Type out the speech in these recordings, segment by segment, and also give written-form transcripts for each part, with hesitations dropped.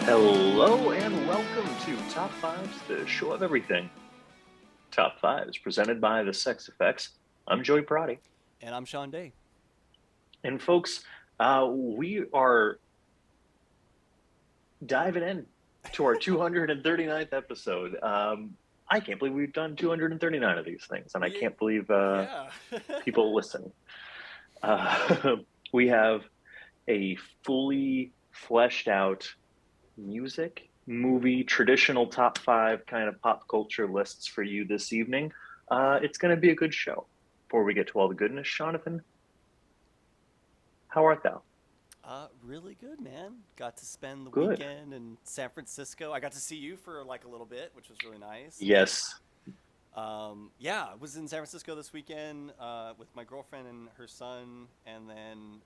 Hello and welcome to Top Fives, the show of everything. Top Fives, presented by the Sex Effects. I'm Joey Prati. And I'm Sean Day. And folks, we are diving in to our 239th episode. I can't believe we've done 239 of these things, and I We, can't believe yeah. people listen. Uh, we have a fully fleshed out music, movie, traditional top five kind of pop culture lists for you this evening. It's going to be a good show. Before we get to all the goodness, Jonathan, how art thou? Really good, man. Got to spend the Good. weekend in San Francisco. I got to see you for like a little bit, which was really nice. Yes. Yeah, I was in San Francisco this weekend with my girlfriend and her son, and then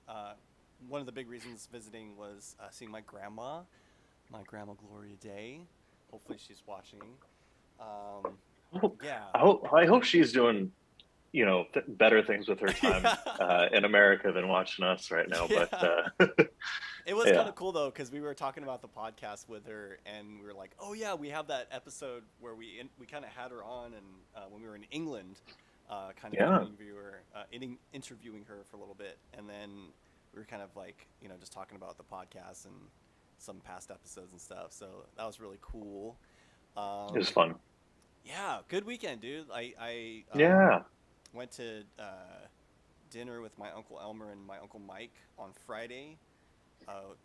one of the big reasons visiting was seeing my grandma Gloria Day. Hopefully, she's watching. Um, yeah, I hope she's doing, better things with her time yeah, in America than watching us right now. But yeah. It was kind yeah, of cool though, because we were talking about the podcast with her, and we were like, "Oh yeah, we have that episode where we kind of had her on, and when we were in England, kind of yeah, interviewing her for a little bit, and then we were kind of like, just talking about the podcast and some past episodes and stuff. So that was really cool. it was Um, fun. yeah, good weekend, dude. I Yeah, went to dinner with my uncle Elmer and my uncle Mike on Friday.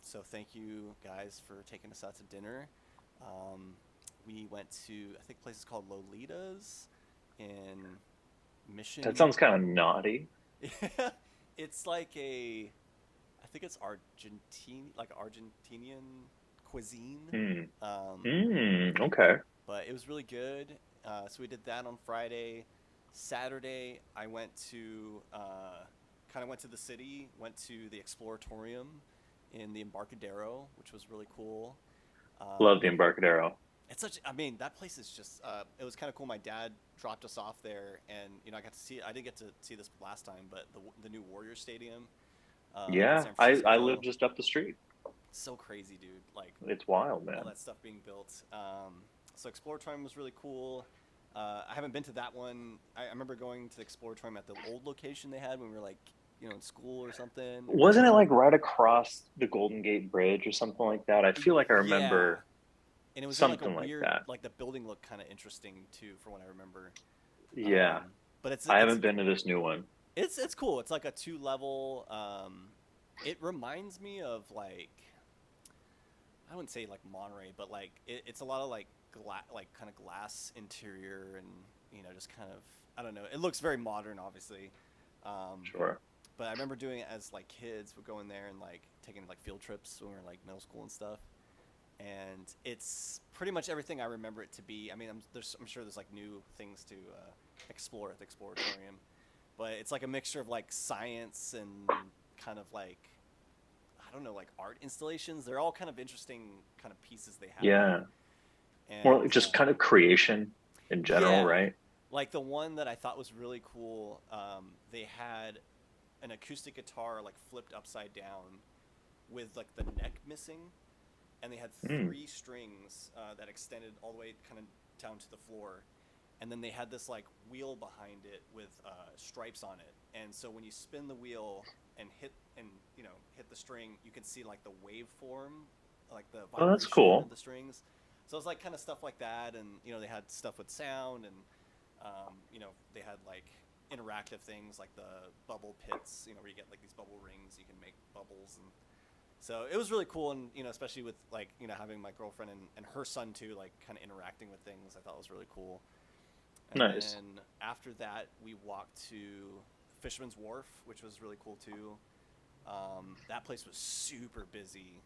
So thank you guys for taking us out to dinner. Um, we went to I think places called Lolita's in that Mission. sounds kind of naughty. It's like I think it's Argentinian cuisine. Hmm. Um, Okay. but it was really good. So we did that on Friday. Saturday, I went to kind of went to the city, went to the Exploratorium in the Embarcadero, which was really cool. Love the Um, Embarcadero. it's such, I mean, that place is just, it was kind of cool. My dad dropped us off there, and I got to see. I didn't get to see this last time, but the new Warrior Stadium in Yeah, San I live Francisco, just up the street. so crazy, dude. Like It's wild, all man. that stuff being built. So Exploratorium was really cool. I haven't been to that one. I remember going to the Exploratorium at the old location they had when we were like, in school or something. Wasn't it like right across the Golden Gate Bridge or something like that? I feel like I Yeah, remember and it was in like a something like weird, that. like the building looked kind of interesting too, for what I remember. Yeah, Um, but it's I it's haven't been to this new one. it's cool. It's like a two level. It reminds me of like I wouldn't say like Monterey, but like it's a lot of like like kind of glass interior and just kind of I don't know. It looks very modern, obviously. Um, Sure. but I remember doing it as like kids would go in there and like taking like field trips when we were like middle school and stuff. And it's pretty much everything I remember it to be. I mean, I'm sure there's like new things to explore at the Exploratorium, but it's like a mixture of like science and kind of like I don't know, like art installations. They're all kind of interesting kind of pieces they have there. Yeah. More And just kind of creation in general, yeah, right? like the one that I thought was really cool, they had an acoustic guitar like flipped upside down with like the neck missing, and they had Mm. three strings that extended all the way kind of down to the floor, and then they had this like wheel behind it with stripes on it, and so when you spin the wheel and hit the string, you can see like the waveform, like the Oh, that's vibration of cool. the strings. So it's like kind of stuff like that, and they had stuff with sound, and they had like interactive things like the bubble pits, where you get like these bubble rings, you can make bubbles, and so it was really cool, and especially with like having my girlfriend and her son too, like kind of interacting with things. I thought was really cool. And Nice. then after that, we walked to Fisherman's Wharf, which was really cool too. That place was super busy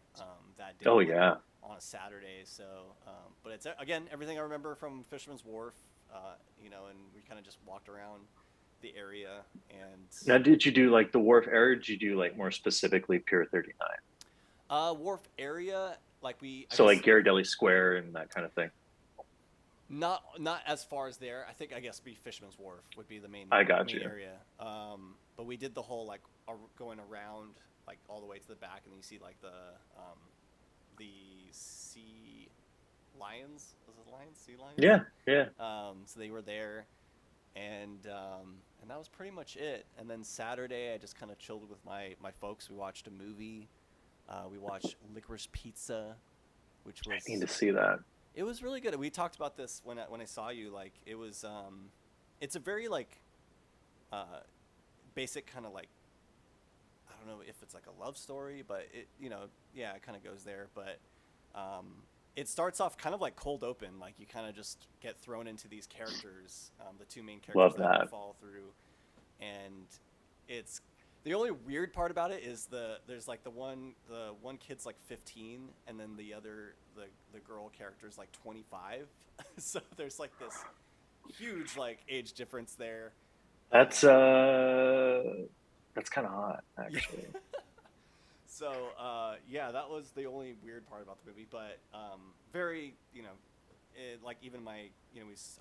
that Oh day yeah. on a Saturday. So, but it's again everything I remember from Fisherman's Wharf. And we kind of just walked around the area and Now, did you do like the wharf area? Or did you do like more specifically Pier 39? wharf area. Like I So like guess Ghirardelli Square and that kind of thing. not as far as there. I think I guess be Fisherman's Wharf would be the I got main you. area. But we did the whole like going around like all the way to the back, and then you see like the Sea Lions. Was it Lions? Sea Lions? Yeah, yeah. So they were there, and that was pretty much it. And then Saturday, I just kind of chilled with my folks. We watched a movie. We watched Licorice Pizza, which I need was to see that. it was really good. We talked about this when I saw you. Like it was, it's a very like uh, basic kind of like I don't know if it's like a love story, but it yeah, it kind of goes there. But um, it starts off kind of like cold open, like you kind of just get thrown into these characters, the two main characters Love that we that. follow through, and it's the only weird part about it is there's like the one kid's like 15 and then the girl character is like 25 so there's like this huge like age difference there. That's um uh that's kind of hot, yeah. actually. So yeah, that was the only weird part about the movie, but very like even my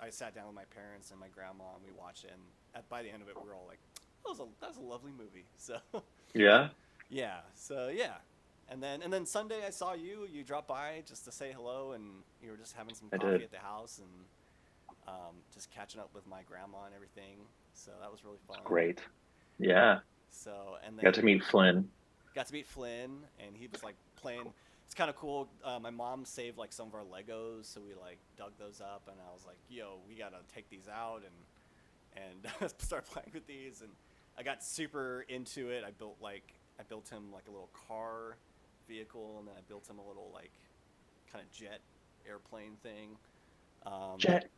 I sat down with my parents and my grandma and we watched it, and by the end of it we were all like, that was a lovely movie. So Yeah, yeah, so yeah, and then Sunday I saw you dropped by just to say hello, and you were just having some I coffee did. at the house and just catching up with my grandma and everything. So that was really fun. Great. Yeah. So and Got then to meet Flynn. got to meet Flynn, and he was like playing. It's kind of cool. My mom saved like some of our Legos, so we like dug those up, and I was like, "Yo, we gotta take these out and start playing with these." And I got super into it. I built him like a little car vehicle, and then I built him a little like kind of jet airplane thing. Um, Jet.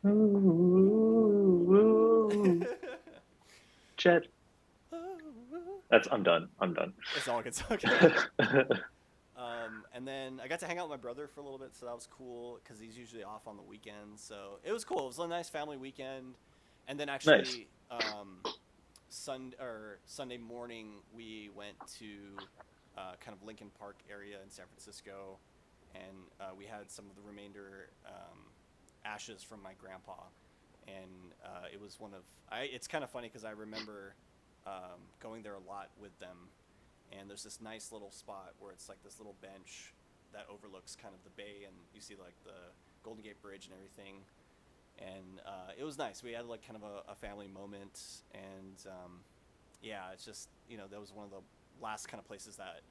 Ooh, ooh, Jet. I'm done. I'm done. it's all good. And then I got to hang out with my brother for a little bit, so that was cool because he's usually off on the weekends. So it was cool. It was a nice family weekend. And then Nice. actually, Sunday morning we went to kind of Lincoln Park area in San Francisco, and we had some of the remainder ashes from my grandpa, and it was one of It's kind of funny because I remember going there a lot with them, and there's this nice little spot where it's like this little bench that overlooks kind of the bay, and you see like the Golden Gate Bridge and everything. And it was nice. We had like kind of a family moment, and yeah, it's just that was one of the last kind of places that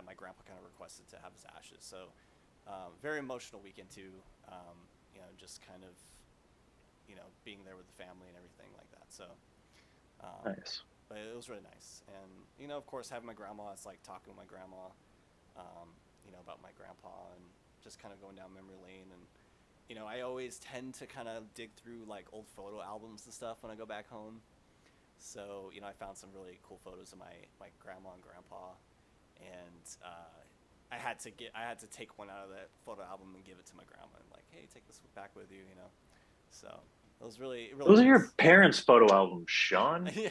my grandpa kind of requested to have his ashes. So very emotional weekend too. Just kind of being there with the family and everything like that. So Nice. but it was really nice. And of course, having my grandma, it's like talking with my grandma, about my grandpa, and just kind of going down memory lane. And I always tend to kind of dig through like old photo albums and stuff when I go back home. So I found some really cool photos of my grandma and grandpa, and I had to take one out of that photo album and give it to my grandma, and like, hey, take this back with you. So it was really really Those are your nice. parents' photo albums, Sean. Yeah.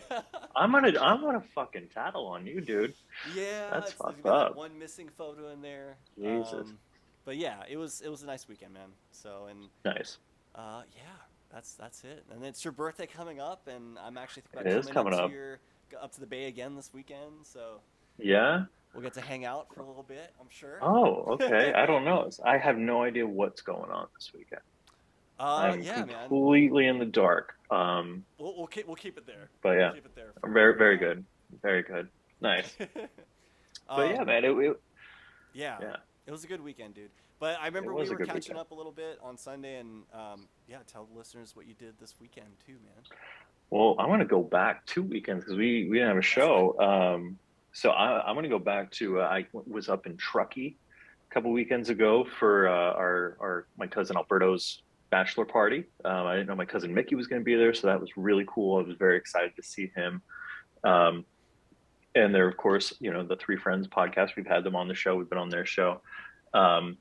I'm gonna fucking tattle on you, dude. Yeah, That's it's there's fucked got like up. one missing photo in there. Jesus. But yeah, it was a nice weekend, man. So and Nice. yeah, that's it. And it's your birthday coming up, and I'm actually thinking It about is coming coming up. up to the Bay again this weekend. So Yeah. we'll get to hang out for a little bit, I'm sure. Oh, okay. I don't know. I have no idea what's going on this weekend. I'm Yeah, man. completely in the dark. We'll keep it there. But We'll yeah, keep it there very for very now. good, very good, nice. But yeah, um, man, yeah, yeah, it was a good weekend, dude. But I it remember we was a were good catching weekend. up a little bit on Sunday, and yeah, tell the listeners what you did this weekend too, man. Well, I want to go back 2 weekends because we didn't have a That's right. show. So I'm gonna go back to was up in Truckee a couple weekends ago for our my cousin Alberto's bachelor party. I didn't know my cousin Mickey was going to be there, so that was really cool. I was very excited to see him. Um, and they're of course, the Three Friends podcast. We've had them on the show. We've been on their show. Um,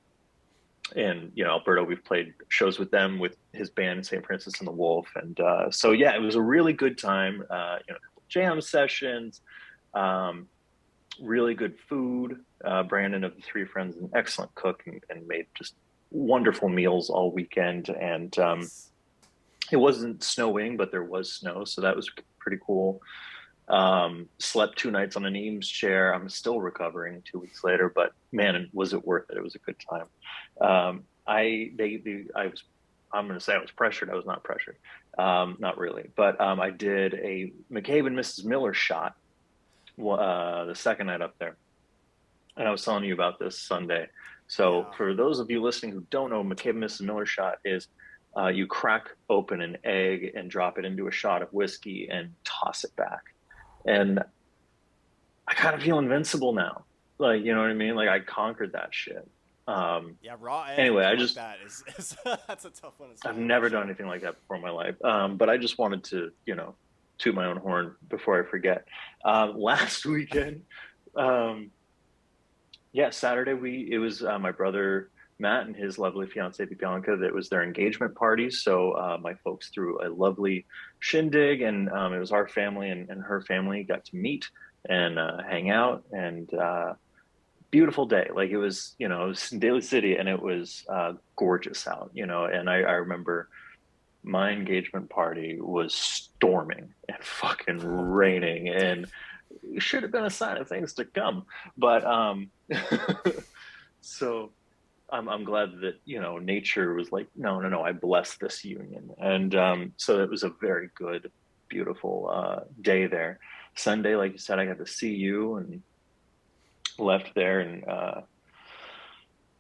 and Alberto, we've played shows with them with his band St. Francis and the Wolf, and so yeah, it was a really good time. Jam sessions, um, really good food. Brandon of the Three Friends, an excellent cook, and made just wonderful meals all weekend. And Nice. it wasn't snowing, but there was snow, so that was pretty cool. Slept 2 nights on an Eames chair. I'm still recovering 2 weeks later, but man, was it worth it? It was a good time. I'm going to say I was pressured. I was not pressured. Not really, but I did a McCabe and Mrs. Miller shot the second night up there, and I was telling you about this Sunday. So Yeah. for those of you listening who don't know, McCabe and Mrs. Miller shot is you crack open an egg and drop it into a shot of whiskey and toss it back. And I kind of feel invincible now. Like, you know what I mean? Like I conquered that shit. Um, Yeah, raw anyway, egg I like just that is that's a tough one to I've swallow for never done sure. anything like that before in my life. But I just wanted to, toot my own horn before I forget. Last weekend, um, yeah, Saturday it was my brother Matt and his lovely fiancee Bianca. That was their engagement party. So my folks threw a lovely shindig, and it was our family and her family got to meet and hang out, and beautiful day. Like it was in Daly City, and it was gorgeous out. And I remember my engagement party was storming and fucking Oh no. raining, and it should have been a sign of things to come. But so I'm glad that nature was like, no, no, no, I bless this union, and so it was a very good, beautiful day there. Sunday, like you said, I got to see you and left there and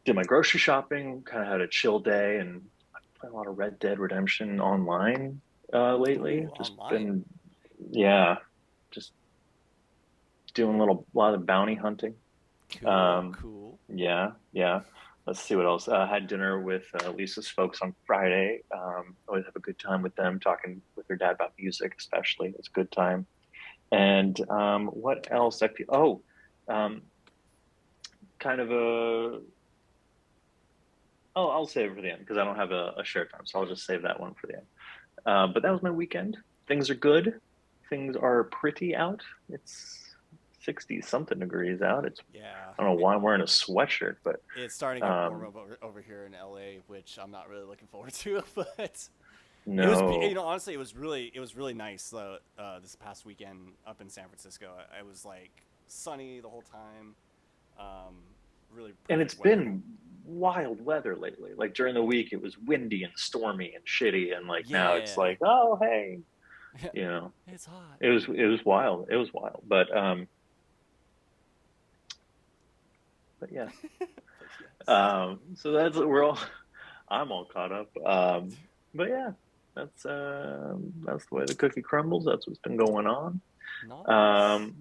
did my grocery shopping. Kind of had a chill day and played a lot of Red Dead Redemption online lately. Ooh, Just online. been, yeah, just doing a lot of bounty hunting. Cool, Um, cool. yeah, yeah. Let's see what else. Had dinner with Lisa's folks on Friday. Always have a good time with them, talking with her dad about music, especially. It's a good time. And what else? Um, kind of a. Oh, I'll save it for the end because I don't have a share time, so I'll just save that one for the end. But that was my weekend. Things are good. Things are pretty out. It's 60 something degrees out. Yeah. I don't know why I'm wearing a sweatshirt, but It's starting to get warm um, over here in LA, which I'm not really looking forward to. But it was, no. honestly, it was really nice. This past weekend up in San Francisco, I was like sunny the whole time. Um, really And it's perfect weather. been wild weather lately. Like during the week, it was windy and stormy and shitty, and like now it's Yeah, like, oh hey, you know, it's hot. it was wild. It was wild, but yeah. But yes, So I'm all caught up. But yeah, that's the way the cookie crumbles. That's what's been going on. nice. Um,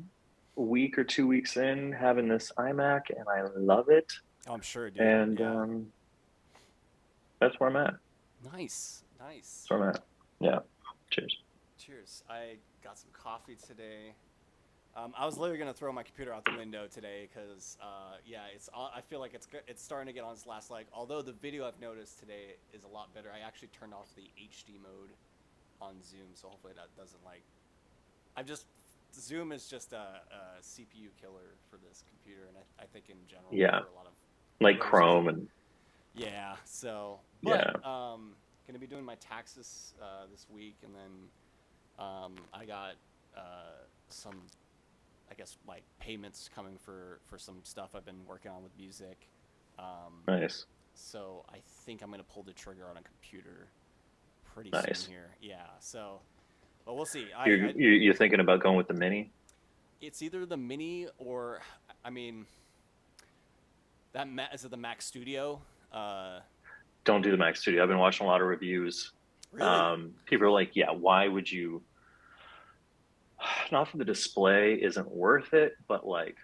a week or 2 weeks in, having this iMac, and I love it. Oh, I'm sure, dude. And Yeah, that's where I'm at. nice, nice. That's where I'm at. Yeah. Cheers. Cheers. I got some coffee today. I was literally gonna throw my computer out the window today because, yeah, I feel like it's starting to get on its last leg. Although the video I've noticed today is a lot better. I actually turned off the HD mode on Zoom, so hopefully that doesn't like. I've just Zoom is just a CPU killer for this computer, and I think in general Yeah. for a lot of Like whoever's using Chrome it. and Yeah. So, but yeah. gonna be doing my taxes this week, and then I got some I guess like payments coming for some stuff I've been working on with music. Um, Nice. so I think I'm gonna pull the trigger on a computer pretty soon Nice. here. Yeah. So, but we'll see. You're thinking about going with the mini? It's either the mini or I mean is it the Mac Studio? Uh, Don't do the Mac Studio. I've been watching a lot of reviews. really? People are like, yeah, why would you? Not for the display isn't worth it, but like,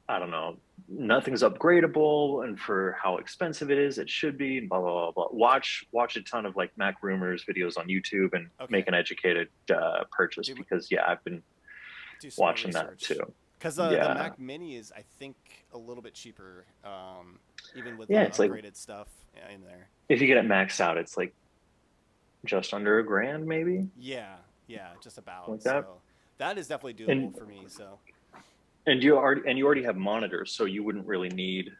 I don't know, nothing's upgradable, and for how expensive it is, it should be. Blah blah blah blah. Watch a ton of like Mac rumors videos on YouTube and Okay. make an educated purchase Do because yeah, I've been do some more watching that too. research because the Yeah, Mac Mini is I think a little bit cheaper, even with yeah. the It's like upgraded stuff in there. if you get it maxed out, it's like just under a grand, maybe Yeah, yeah, just about. like that. So that is definitely doable And for me. So you already have monitors, so you wouldn't really need.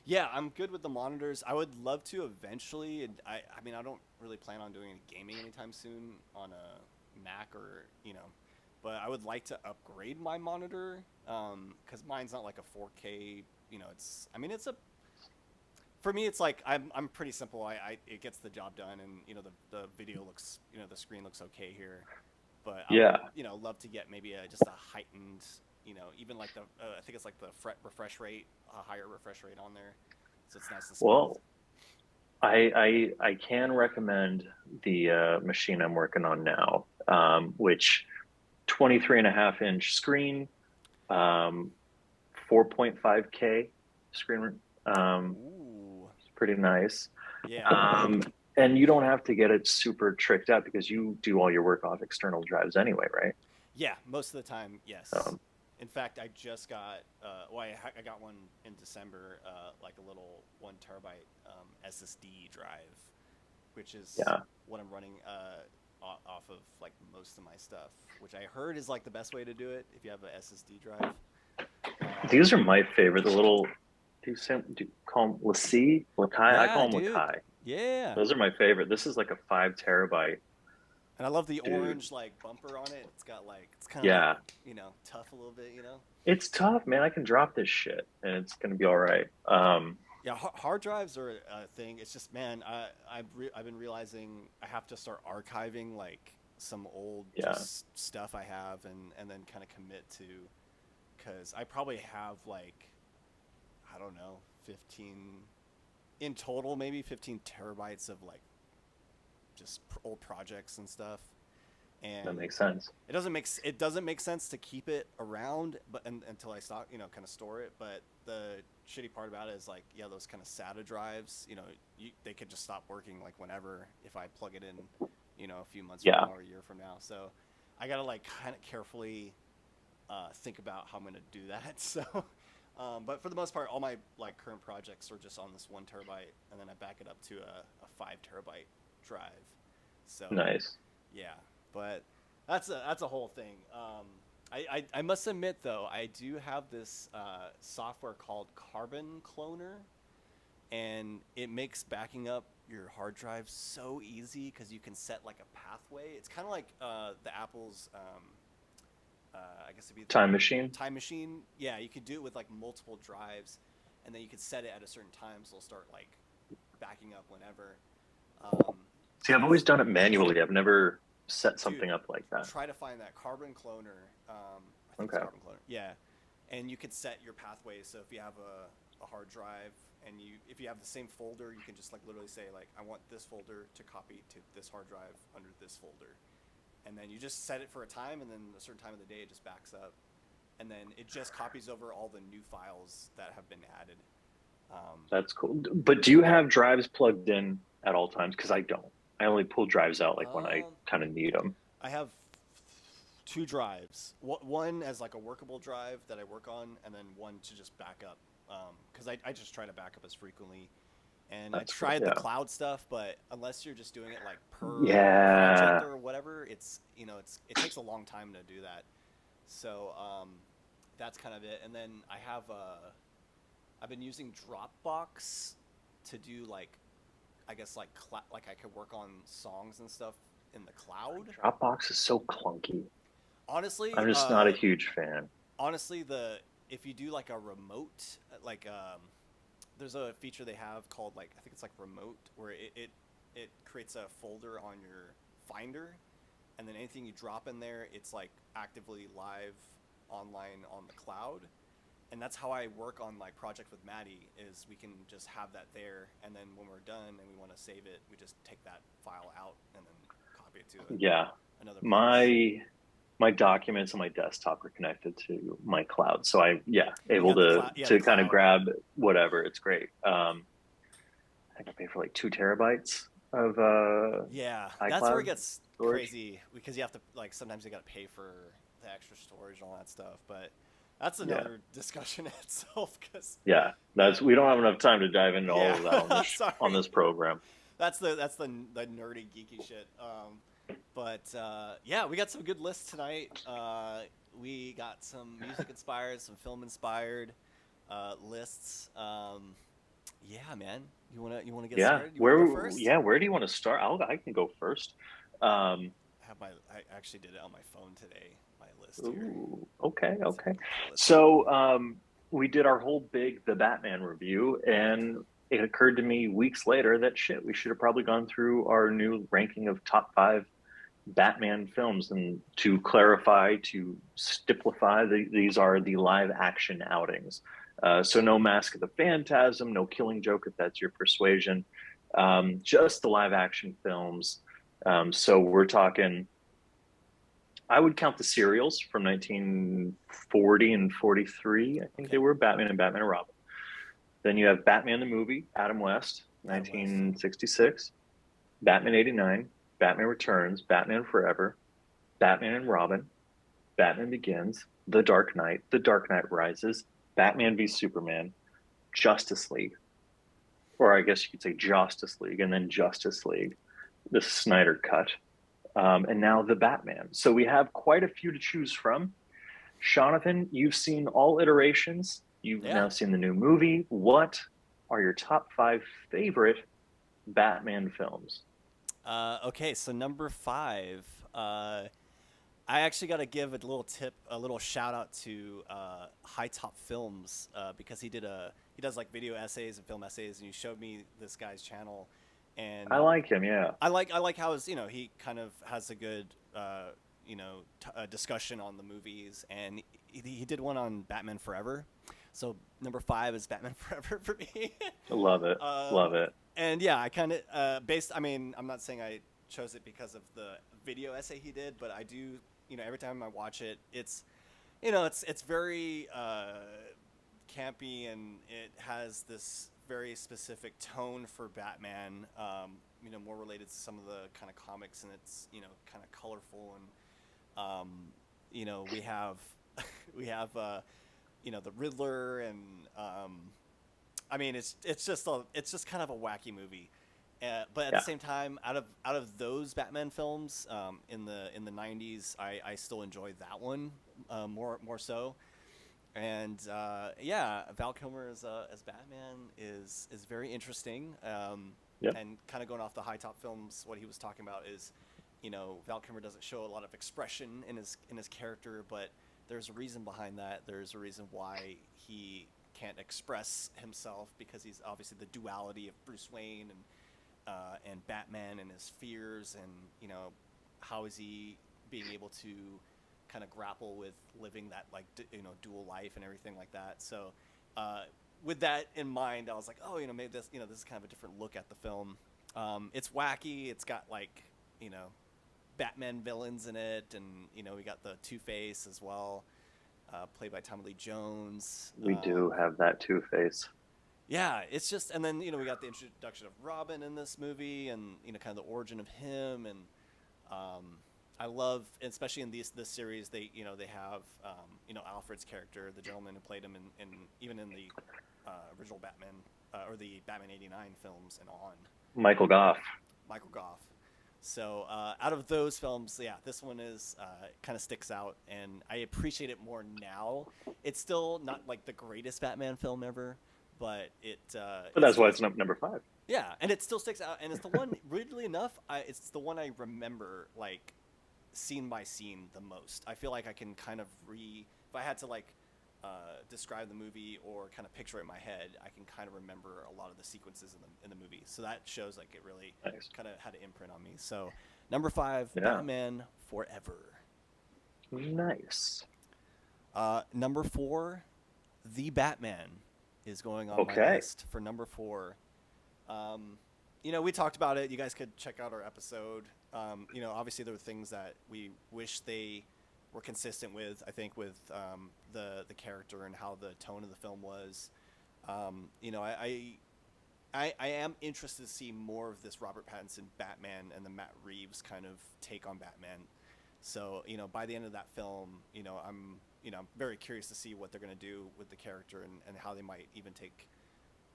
yeah, I'm good with the monitors. I would love to eventually, and I mean, I don't really plan on doing any gaming anytime soon on Mac or but I would like to upgrade my monitor because mine's not like a 4K. It's I mean it's a for me it's like I'm pretty simple. I it gets the job done, and the video looks the screen looks okay here, but I would Yeah. love to get maybe just a heightened even like the I think it's like the refresh rate, a higher refresh rate on there, so it's nice and smooth. Well, I can recommend the machine I'm working on now, which 23 and a half inch screen, um, 4.5K screen. Ooh, It's pretty nice. yeah, Um, and you don't have to get it super tricked out because you do all your work off external drives anyway, right? yeah. Most of the time, yes. Um, In fact, I just got I got one in December, like a little 1 terabyte SSD drive, which is yeah. what I'm running off of like most of my stuff, which I heard is like the best way to do it if you have a SSD drive. These are my favorite. The little, do you call them Lassie? Lakai? I Yeah, call them dude. Lakai. Yeah. Those are my favorite. This is like a 5 terabyte, And I love the dude. orange like bumper on it. It's got like it's kind of like Yeah. tough a little bit. It's tough, man. I can drop this shit and it's gonna be all right. Yeah, hard drives are a thing. It's just, man, I've been realizing I have to start archiving like some old yeah. just stuff I have, and then kind of commit to, because I probably have like, I don't know, 15 in total, maybe 15 terabytes of like just old projects and stuff. That And makes sense. it doesn't make sense to keep it around, but until I stop, kind of store it. But the shitty part about it is like, yeah, those kind of SATA drives, they could just stop working like whenever if I plug it in, a few months from Yeah. now or a year from now. So I gotta like kind of carefully think about how I'm gonna do that. So, but for the most part, all my like current projects are just on this 1 terabyte, and then I back it up to a 5 terabyte drive. So Nice. yeah, but that's a whole thing. I must admit though, I do have this software called Carbon Cloner, and it makes backing up your hard drive so easy because you can set like a pathway. It's kind of like the Apple's, I guess it'd be the Time machine. Time Machine. Yeah, you could do it with like multiple drives, and then you could set it at a certain time, so it'll start like backing up whenever. Um, See, and I've always it's done it manually. I've never set dude, something up like that. try to find that Carbon Cloner. I think it's Okay. Carbon Cloner. Yeah, and you can set your pathways. So if you have a hard drive and if you have the same folder, you can just like literally say like, I want this folder to copy to this hard drive under this folder, and then you just set it for a time, and then a certain time of the day it just backs up, and then it just copies over all the new files that have been added. Um, That's cool. But do you have drives plugged in at all times? Because I don't. I only pull drives out like when I um, kind of need them. I have two drives. One as like a workable drive that I work on, and then one to just back up. Because I just try to back up as frequently. And I That's cool. tried the Yeah. cloud stuff, but unless you're just doing it like per project Yeah. or whatever, it takes a long time to do that. So that's kind of it. And then I've been using Dropbox to do like, I guess like I could work on songs and stuff in the cloud. Dropbox is so clunky. Honestly, I'm just not a huge fan. honestly, the if you do like a remote, like there's a feature they have called like, I think it's like remote, where it creates a folder on your Finder, and then anything you drop in there, it's like actively live online on the cloud. And that's how I work on my project with Maddie, is we can just have that there, and then when we're done and we want to save it, we just take that file out and then copy it to Yeah. another place. My documents on my desktop are connected to my cloud. So You able got the cloud, yeah, the to kind of cloud. grab whatever. It's great. I think I pay for like 2 terabytes of Yeah, that's where it iCloud gets storage. crazy, because you have to like, sometimes you got to pay for the extra storage and all that stuff. But that's Yeah. another discussion in itself. Because Yeah. yeah, That's we don't have enough time to dive into all yeah, of that on sorry, this program. that's the nerdy geeky shit. But yeah, we got some good lists tonight. We got some music inspired, some film inspired lists. Yeah, man, you wanna get Yeah. started? You wanna go first? Where do you want to start? I can go first. Um, I actually did it on my phone today. My list here. Ooh, okay, Let's see if I okay. can pull this up. So we did our whole big The Batman review, and it occurred to me weeks later that shit, we should have probably gone through our new ranking of top five Batman films. And to clarify, to stipulify, these are the live action outings. So no Mask of the Phantasm, no Killing Joke, if that's your persuasion, just the live action films. So we're talking, I would count the serials from 1940 and 43. I think they Okay, were Batman and Batman and Robin. Then you have Batman the movie, Adam West, Adam West. 1966, Batman 89, Batman Returns, Batman Forever, Batman and Robin, Batman Begins, The Dark Knight Rises, Batman v Superman, Justice League, or I guess you could say Justice League, and then Justice League, the Snyder Cut, and now The Batman. So we have quite a few to choose from. Jonathan, you've seen all iterations. You've Yeah. now seen the new movie. What are your top five favorite Batman films? Okay, so number five. I actually got to give a little tip, a little shout out to High Top Films because he does like video essays and film essays, and you showed me this guy's channel, I and like him, yeah. I like how his, he kind of has a good discussion on the movies, and he did one on Batman Forever. So number five is Batman Forever for me. Love it. um, Love it. and yeah, I kind of based. I mean, I'm not saying I chose it because of the video essay he did, but I do. Every time I watch it, it's very campy, and it has this very specific tone for Batman. More related to some of the kind of comics, and it's kind of colorful, and we have the Riddler, and I mean it's just kind of a wacky movie. But at the Yeah. same time, out of those Batman films in the '90s, I still enjoyed that one more so. And yeah, Val Kilmer as Batman is very interesting. Yep. And kind of going off the High Top Films, what he was talking about is, Val Kilmer doesn't show a lot of expression in his character, but there's a reason behind that. There's a reason why he can't express himself, because he's obviously the duality of Bruce Wayne and Batman and his fears, and how is he being able to kind of grapple with living that like dual life and everything like that. So with that in mind, I was like, oh, maybe this is kind of a different look at the film. It's wacky. It's got like Batman villains in it, and we got the Two-Face as well, played by Tommy Lee Jones. We do have that Two Face. Yeah, it's just, and then we got the introduction of Robin in this movie, and kind of the origin of him, and I love, especially in this series, they have Alfred's character, the gentleman who played him in even in the original Batman or the Batman '89 films and on, Michael Goff. Michael Goff. So out of those films, yeah, this one is kind of sticks out, and I appreciate it more now. It's still not like the greatest Batman film ever, but But that's why it's number five. yeah, and it still sticks out, and it's the one. Weirdly enough, it's the one I remember like scene by scene the most. I feel like I can kind of if I had to like describe the movie or kind of picture it in my head, I can kind of remember a lot of the sequences in the movie. So that shows like it really Nice. kind of had an imprint on me. So number five, Yeah. Batman Forever. Nice. Number four, The Batman is going on my Okay. list for number four. We talked about it. You guys could check out our episode. Obviously there were things that we wish they were consistent with. I think with the character and how the tone of the film was. I am interested to see more of this Robert Pattinson Batman and the Matt Reeves kind of take on Batman. So by the end of that film, I'm very curious to see what they're going to do with the character, and how they might even take,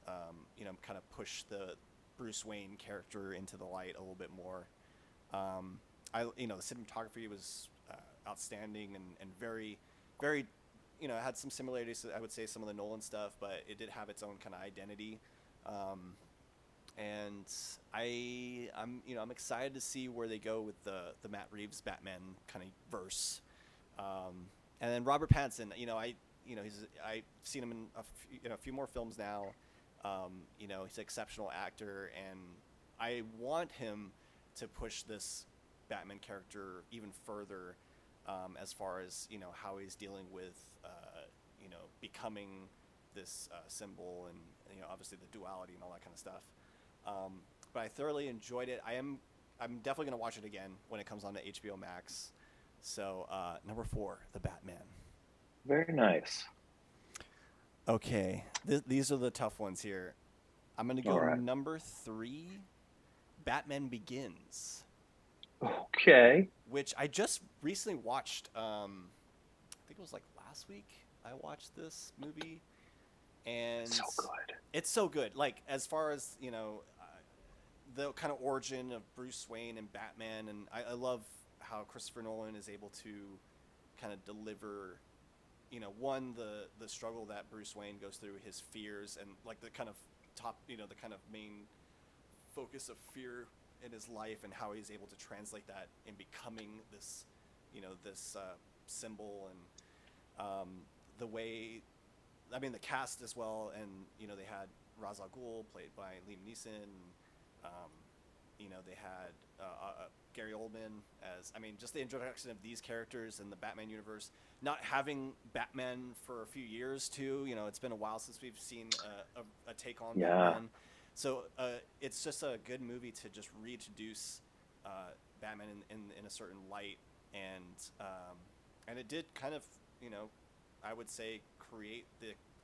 kind of push the Bruce Wayne character into the light a little bit more. The cinematography was outstanding, and very, very, it had some similarities to, I would say, some of the Nolan stuff, but it did have its own kind of identity. and I'm excited to see where they go with the Matt Reeves Batman kind of verse. And then Robert Pattinson, I've seen him in a few more films now. He's an exceptional actor, and I want him to push this Batman character even further, as far as how he's dealing with becoming this symbol, and obviously the duality and all that kind of stuff. But I thoroughly enjoyed it. I'm definitely gonna watch it again when it comes on to HBO Max. So number 4, The Batman. Very nice. Okay, these are the tough ones here. I'm gonna All go right. number 3, Batman Begins, Okay. which I just recently watched. I think it was like last week. I watched this movie, and So good. it's so good. Like, as far as the kind of origin of Bruce Wayne and Batman, and I love how Christopher Nolan is able to kind of deliver, one, the struggle that Bruce Wayne goes through, his fears, and like the kind of the kind of main focus of fear in his life, and how he's able to translate that in becoming this, this symbol, and the way, I mean, the cast as well, and they had Ra's al Ghul played by Liam Neeson. Um, they had Gary Oldman as, I mean, just the introduction of these characters in the Batman universe. Not having Batman for a few years too, it's been a while since we've seen a take on Yeah. Batman. So it's just a good movie to just reintroduce Batman in a certain light, and it did kind of, I would say, create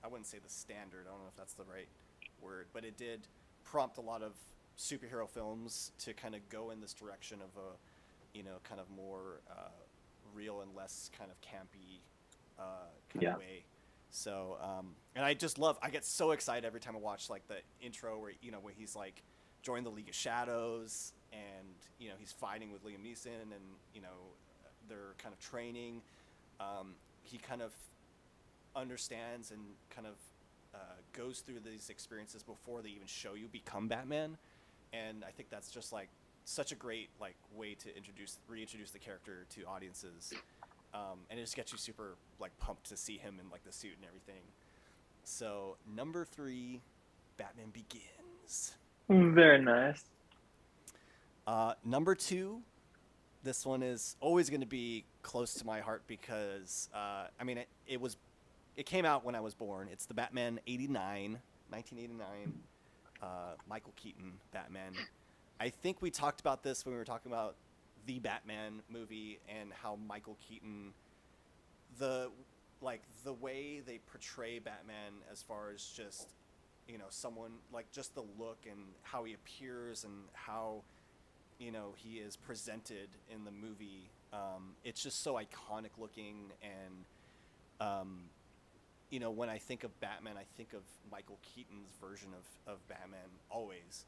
I wouldn't say the standard. I don't know if that's the right word, but it did prompt a lot of superhero films to kind of go in this direction of a, kind of more real and less kind of campy kind Yeah. of way. So, and I get so excited every time I watch like the intro where, where he's like joined the League of Shadows, and, he's fighting with Liam Neeson, and, they're kind of training. He kind of understands and kind of goes through these experiences before they even show you become Batman, and I think that's just like such a great like way to reintroduce the character to audiences, and it just gets you super like pumped to see him in like the suit and everything. So number 3, Batman Begins. Very nice. Number 2, this one is always going to be close to my heart because I mean it came out when I was born. It's the Batman 1989, Michael Keaton Batman. I think we talked about this when we were talking about the Batman movie, and how Michael Keaton, the the way they portray Batman, as far as just someone, like, just the look and how he appears and how he is presented in the movie. It's just so iconic looking, and when I think of Batman, I think of Michael Keaton's version of Batman always.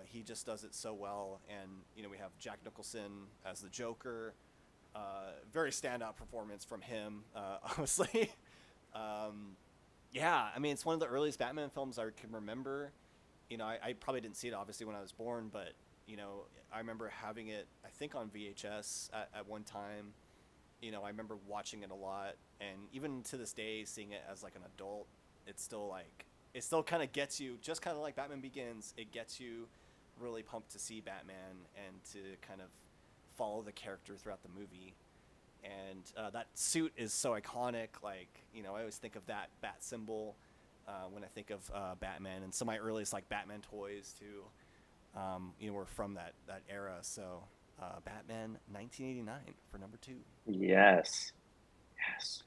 He just does it so well, and we have Jack Nicholson as the Joker. Very standout performance from him, honestly. Yeah, I mean, it's one of the earliest Batman films I can remember. I probably didn't see it obviously when I was born, but I remember having it, I think, on VHS at one time. I remember watching it a lot, and even to this day, seeing it as like an adult, it's still like, it still kind of gets you, just kind of like Batman Begins. It gets you really pumped to see Batman and to kind of follow the character throughout the movie. And that suit is so iconic. Like, I always think of that bat symbol when I think of Batman, and some of my earliest like Batman toys too. Were from that era. So Batman 1989 for number 2. Yes. Yes.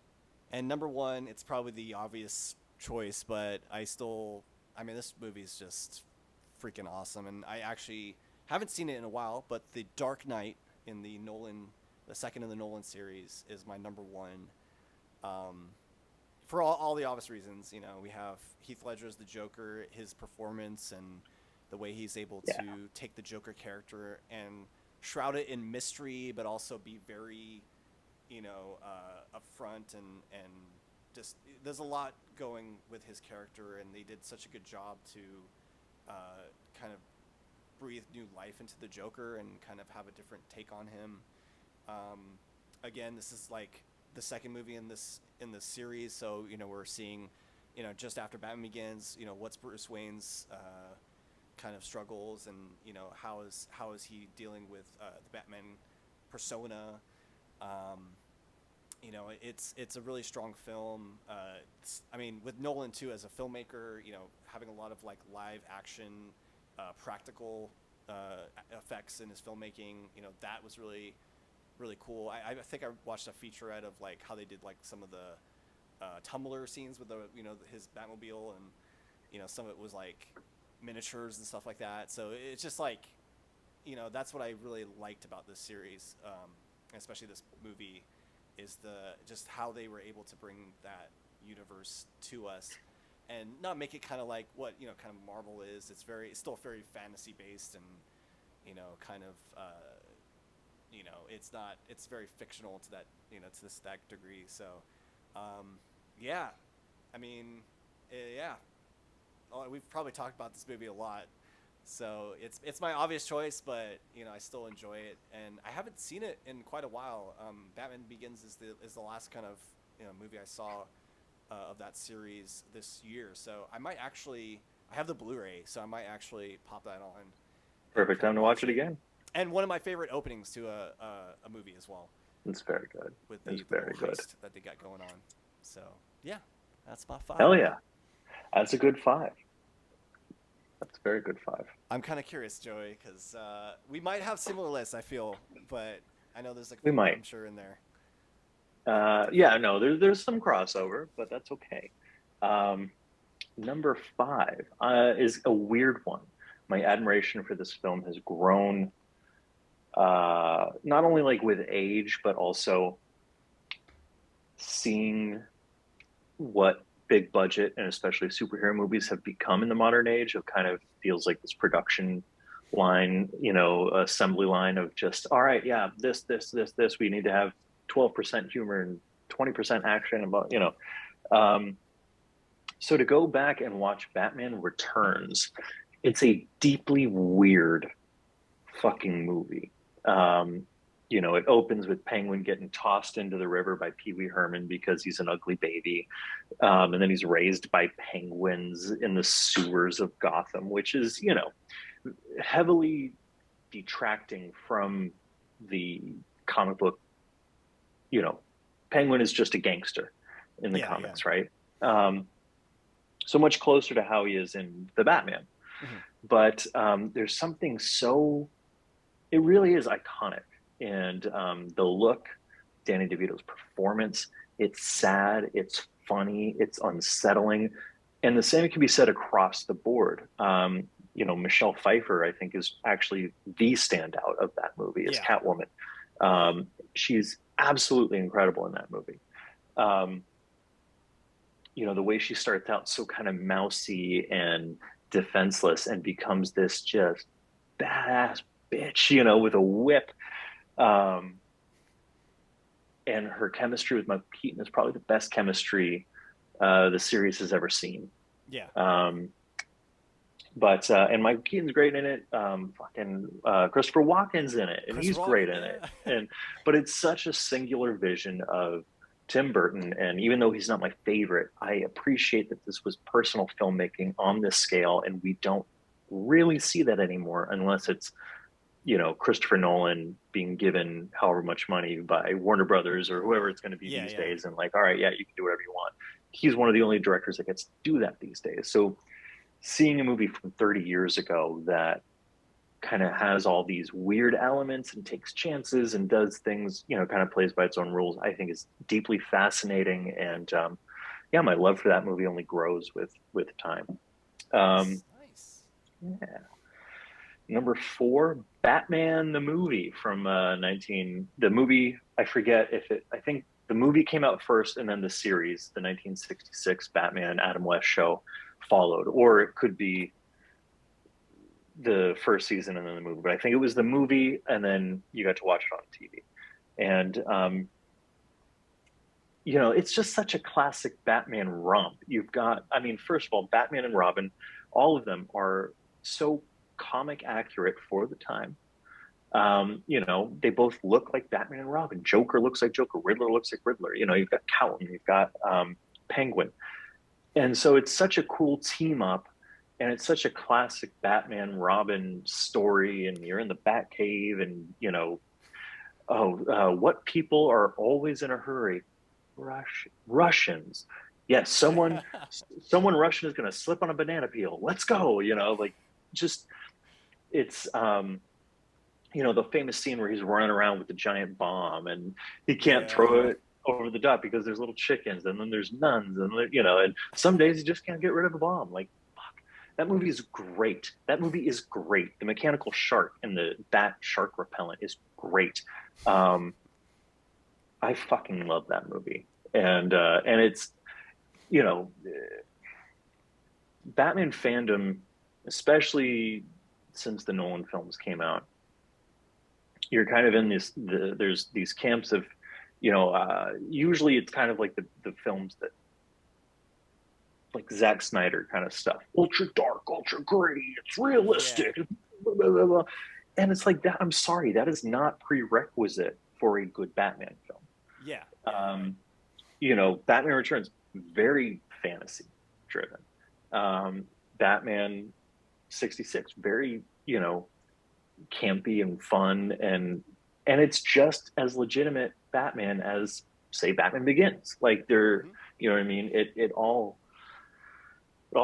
And number 1, it's probably the obvious choice, but I mean, this movie is just freaking awesome. And I actually haven't seen it in a while, but The Dark Knight in the second in the Nolan series, is my number 1. For all the obvious reasons, we have Heath Ledger as the Joker, his performance, and the way he's able Yeah. to take the Joker character and shroud it in mystery, but also be very, upfront, and just, there's a lot going with his character, and they did such a good job to kind of breathe new life into the Joker and kind of have a different take on him. Um, Again, this is like the second movie in this series, so we're seeing, just after Batman Begins, what's Bruce Wayne's kind of struggles, and how is he dealing with the Batman persona. Um, it's a really strong film. I mean, with Nolan too as a filmmaker, having a lot of like live action, practical effects in his filmmaking, that was really really cool. I think I watched a featurette of like how they did like some of the Tumblr scenes with the his Batmobile, and some of it was like miniatures and stuff like that. So it's just like that's what I really liked about this series, especially this movie, is the just how they were able to bring that universe to us and not make it kind of like what kind of Marvel is. It's still very fantasy based, and kind of it's very fictional to that to that degree. So yeah, I mean, yeah, we've probably talked about this movie a lot, so it's my obvious choice, but I still enjoy it, and I haven't seen it in quite a while. Batman Begins is the last kind of movie I saw of that series this year, so I have the Blu-ray, so I might actually pop that on and Perfect kind time of to watch watch it it. again. And one of my favorite openings to a movie as well, It's very good. with It's the little very good. heist that they got going on. So yeah, that's my Hell five. yeah. That's a good five. That's a very good five. I'm kind of curious, Joey, because we might have similar lists. I feel, but I know there's like a We few might. I'm sure in there that we could Yeah, definitely. no, there's some crossover, but that's okay. Um, Number five is a weird one. My admiration for this film has grown, not only like with age, but also seeing what big budget and especially superhero movies have become in the modern age. Of kind of feels like this production line, assembly line of just, all right, yeah, this. We need to have 12% humor and 20% action, Um, so to go back and watch Batman Returns, it's a deeply weird fucking movie. Um, it opens with Penguin getting tossed into the river by Pee Wee Herman because he's an ugly baby. And then he's raised by penguins in the sewers of Gotham, which is, heavily detracting from the comic book. You know, Penguin is just a gangster in the Yeah, yeah. comics, right? Um, so much closer to how he is in the Batman. Hmm. But there's something so, it really is iconic. And the look, Danny DeVito's performance, it's sad, it's funny, it's unsettling. And the same can be said across the board. Michelle Pfeiffer, I think, is actually the standout of that movie as Yeah. Catwoman. She's absolutely incredible in that movie. Um, the way she starts out so kind of mousy and defenseless and becomes this just badass bitch, with a whip. Um, and her chemistry with Mike Keaton is probably the best chemistry the series has ever seen. Yeah. Um, but and Mike Keaton's great in it. Fucking Christopher Walken's in it, and Chris he's Rock. great in it. Yeah. But it's such a singular vision of Tim Burton, and even though he's not my favorite, I appreciate that this was personal filmmaking on this scale, and we don't really see that anymore unless it's Christopher Nolan being given however much money by Warner Brothers or whoever it's going to be Yeah. these Yeah. days, and like, all right, yeah, you can do whatever you want. He's one of the only directors that gets to do that these days. So seeing a movie from 30 years ago that kind of has all these weird elements and takes chances and does things, kind of plays by its own rules, I think is deeply fascinating. And yeah, my love for that movie only grows with time. Nice. Um, Nice. yeah. Number four, Batman the movie from 19. The movie, I forget if it. I think the movie came out first, and then the series, the 1966 Batman Adam West show, followed, or it could be the first season and then the movie. But I think it was the movie, and then you got to watch it on TV. And it's just such a classic Batman romp. You've got, I mean, first of all, Batman and Robin, all of them are so comic accurate for the time. You know, they both look like Batman and Robin. Joker looks like Joker. Riddler looks like Riddler. You know, you've got Catwoman, you've got Penguin, and so it's such a cool team up, and it's such a classic Batman Robin story. And you're in the Batcave, and you know, what people are always in a hurry? Russians. Yes, someone Russian is going to slip on a banana peel. Let's go. You know, like just it's you know, the famous scene where he's running around with the giant bomb and he can't Yeah. throw it over the duck because there's little chickens and then there's nuns and you know, and some days you just can't get rid of the bomb. Like, fuck, that movie is great. That movie is great. The mechanical shark and the bat shark repellent is great. Um, I fucking love that movie, and it's you know, Batman fandom, especially since the Nolan films came out, you're kind of in there's these camps of, you know, usually it's kind of like the films that like Zack Snyder kind of stuff, ultra dark, ultra gritty, it's Yeah. realistic, blah, blah, blah, blah. And it's like that. I'm sorry, that is not prerequisite for a good Batman film. Yeah. Yeah. You're right. You know, Batman Returns very fantasy driven. Um, Batman 66 very, you know, campy and fun, and it's just as legitimate Batman as say Batman Begins. Like they're, Hmm. you know what I mean? It all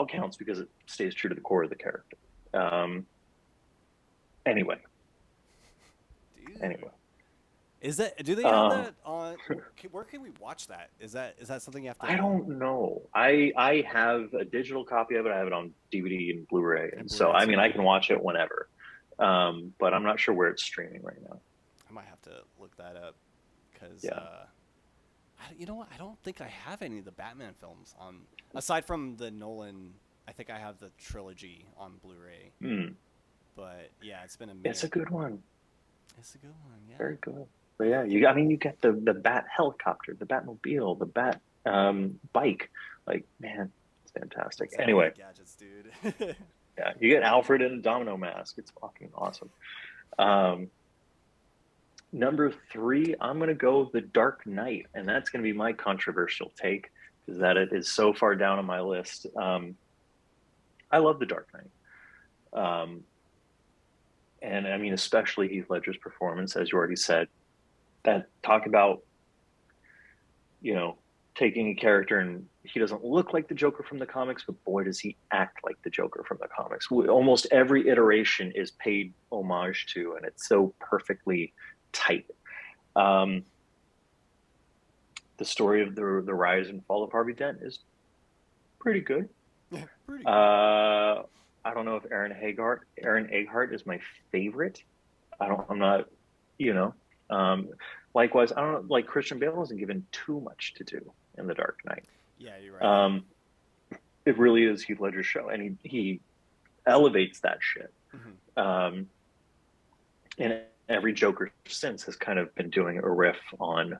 counts because it stays true to the core of the character. Um, anyway, Dude. anyway. Is that? Do they have Uh, that on? Where can we watch that? Is that something you have I to? don't know. I have a digital copy of it. I have it on DVD and Blu-ray, And and so Blu-ray I too. mean I can Yeah. watch it whenever. But I'm not sure where it's streaming right now. I might have to look that up because Yeah. you know what? I don't think I have any of the Batman films on aside from the Nolan. I think I have the trilogy on Blu-ray. Mm, But yeah, it's been a it's a minute. good one. It's a good one. Yeah. Very good. But yeah, I mean, you get the Bat helicopter, the Batmobile, the Bat bike. Like, man, it's fantastic. So many Anyway, gadgets, dude. yeah, you get Alfred in a domino mask. It's fucking awesome. Um, Number three, I'm gonna go The Dark Knight, and that's gonna be my controversial take because that it is so far down on my list. I love The Dark Knight. Um, and I mean, especially Heath Ledger's performance, as you already said. That talk about, you know, taking a character and he doesn't look like the Joker from the comics, but boy, does he act like the Joker from the comics. Almost every iteration is paid homage to, and it's so perfectly tight. Um, the story of the rise and fall of Harvey Dent is pretty good. Pretty good. I don't know if Aaron Eggart is my favorite. I'm not, you know. Um, Likewise, I don't know, like Christian Bale isn't given too much to do in The Dark Knight. Yeah, you're right. Um, it really is Heath Ledger's show, and he elevates that shit. Hmm. Um, and every Joker since has kind of been doing a riff on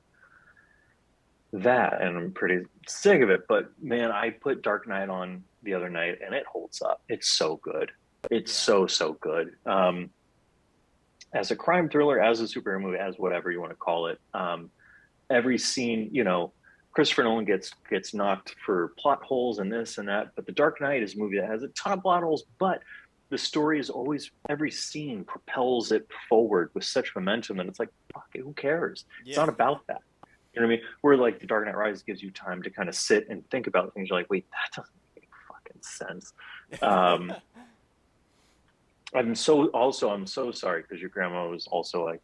that, and I'm pretty sick of it. But man, I put Dark Knight on the other night, and it holds up. It's so good. It's Yeah. so good. As a crime thriller, as a superhero movie, as whatever you want to call it. Every scene, you know, Christopher Nolan gets knocked for plot holes and this and that, but The Dark Knight is a movie that has a ton of plot holes, but the story is always every scene propels it forward with such momentum, and it's like, fuck it, who cares? It's Yeah. not about that. You know what I mean? Where like The Dark Knight Rises gives you time to kind of sit and think about things. You're like, wait, that doesn't make fucking sense. Um, I'm so sorry because your grandma was also like,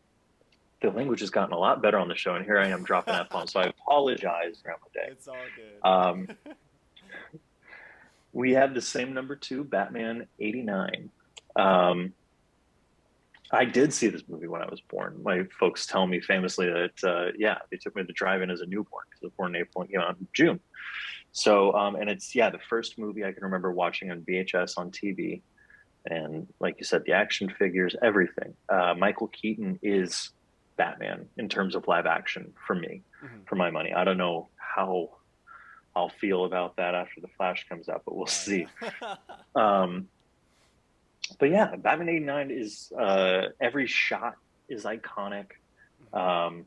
the language has gotten a lot better on the show, and here I am dropping that bomb. So I apologize, Grandma Day. It's all good. Um, we have the same number two, Batman '89. Um, I did see this movie when I was born. My folks tell me famously that, yeah, they took me to the drive-in as a newborn because I was born in April, you know, in June. So, and it's, yeah, the first movie I can remember watching on VHS on TV. And like you said, the action figures, everything. Michael Keaton is Batman in terms of live action for me, Hmm. for my money. I don't know how I'll feel about that after the Flash comes out, but we'll Oh see. yeah. Um, but yeah, Batman '89 is every shot is iconic. Hmm. Um,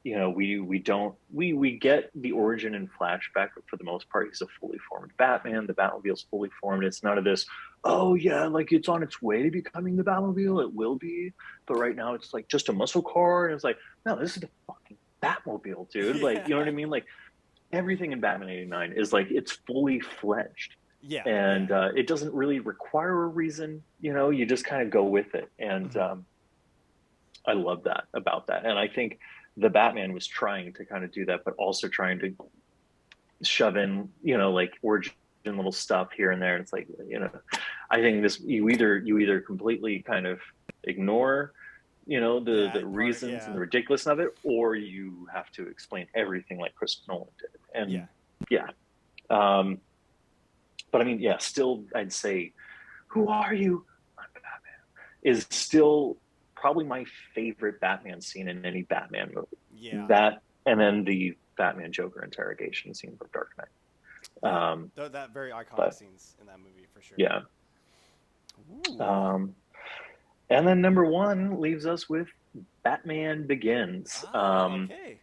we don't we get the origin and flashback, but for the most part, he's a fully formed Batman. The Batmobile's fully formed. It's none of this. Oh yeah, like it's on its way to becoming the Batmobile. It will be, but right now it's like just a muscle car, and it's like no, this is the fucking Batmobile, dude. Like you know what I Yeah. mean? Like everything in Batman '89 is like it's fully fledged, Yeah. Yeah. and it doesn't really require a reason. You just kind of go with it, and Hmm. I love that about that. And I think the Batman was trying to kind of do that, but also trying to shove in, like origin little stuff here and there. And it's like, I think this you either completely kind of ignore, the That part. reasons and Yeah. the ridiculousness of it, or you have to explain everything like Chris Nolan did. Yeah. And yeah. Um, but I mean, yeah, still I'd say, who are you? I'm Batman is still probably my favorite Batman scene in any Batman movie. Yeah. That and then the Batman Joker interrogation scene for Dark Knight. Yeah. That very iconic But scenes in that movie for sure. yeah. Ooh. Um, and then number one leaves us with Batman Begins. Oh, okay.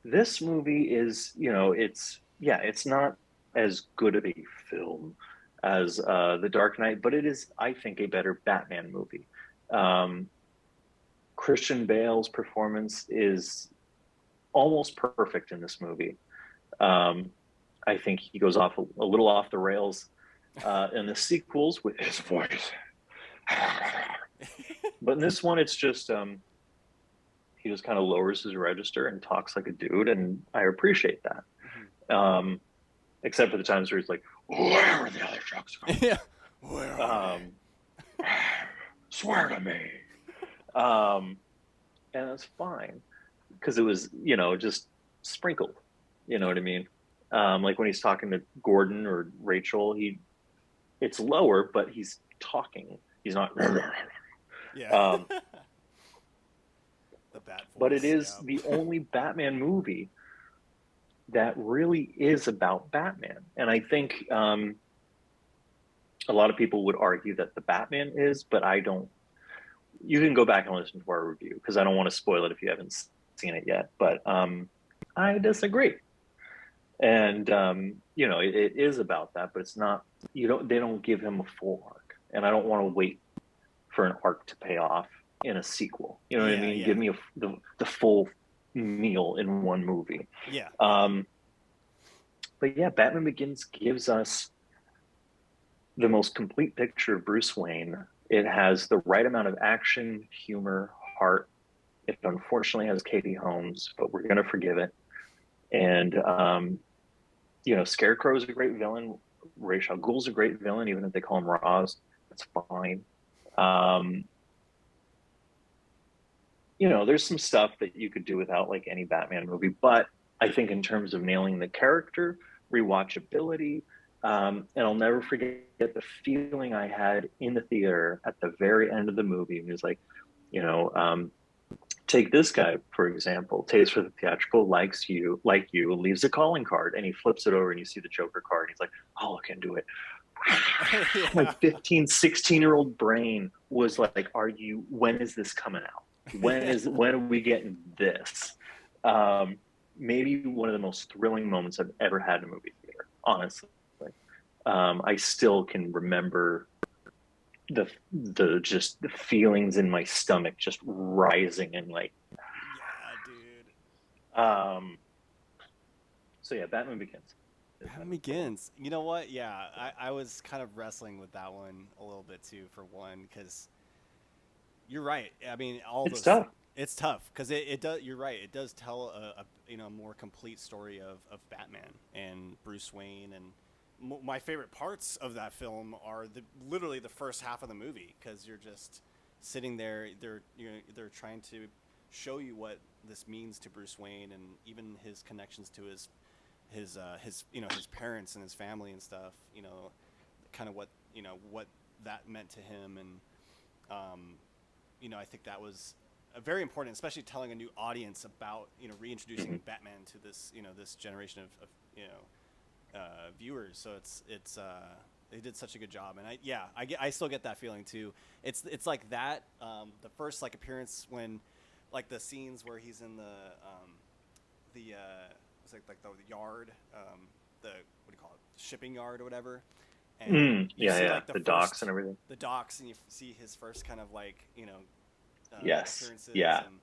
This movie is, it's not as good of a film as The Dark Knight, but it is, I think, a better Batman movie. Um, Christian Bale's performance is almost perfect in this movie. Um, I think he goes off a little off the rails in the sequels with his voice, but in this one, it's just he just kind of lowers his register and talks like a dude, and I appreciate that. Hmm. Except for the times where he's like, "Where are the other trucks Yeah. Where going?" are they? Swear to me. Um, and that's fine because it was, just sprinkled. You know Yeah. what I mean? Like when he's talking to Gordon or Rachel, it's lower, but he's talking. He's not. Yeah. um, The bat but it voice. is Yeah. the only Batman movie that really is about Batman, and I think a lot of people would argue that the Batman is, but I don't. You can go back and listen to our review because I don't want to spoil it if you haven't seen it yet. But I disagree, and it is about that, but it's not. You don't. They don't give him a full arc, and I don't want to wait for an arc to pay off in a sequel. You know what I Yeah. mean? Yeah. Give me the full meal in one movie. Yeah. Yeah. Um, but yeah, Batman Begins gives us the most complete picture of Bruce Wayne. It has the right amount of action, humor, heart. It unfortunately has Katie Holmes, but we're going to forgive it. And, Scarecrow is a great villain. Ra's al Ghul's a great villain, even if they call him Roz. That's fine. Um, there's some stuff that you could do without like any Batman movie, but I think in terms of nailing the character, rewatchability, and I'll never forget the feeling I had in the theater at the very end of the movie. He was like, you know, um, take this guy for example, tastes for the theatrical, like you, leaves a calling card, and he flips it over, and you see the Joker card, and he's like, I'll look into it. My Yeah. 15, 16-year-old brain was like, when is this coming out? Yeah. When are we getting this? Um, Maybe one of the most thrilling moments I've ever had in a movie theater, honestly. I still can remember the feelings in my stomach just rising and like Yeah, dude. um so yeah, Batman Begins is my Batman number one. Begins. You know what? Yeah, I was kind of wrestling with that one a little bit too, for one, because you're right. I mean, all It's those. tough. It's tough because it does. You're right. It does tell a more complete story of Batman and Bruce Wayne, and my favorite parts of that film are literally the first half of the movie, because you're just sitting there. They're trying to show you what this means to Bruce Wayne, and even his connections to his his parents and his family and stuff. Kind of what that meant to him, and um, I think that was very important, especially telling a new audience about reintroducing Mhm. Batman to this this generation of viewers. So it's They did such a good job, and I still get that feeling too. It's like that. The first like appearance when, like the scenes where he's in the it's like the yard, the what do you call it, shipping yard or whatever, and you Yeah, see yeah. like the The docks and first everything. the docks, and you see his first kind of like Yes. appearances, Yeah. and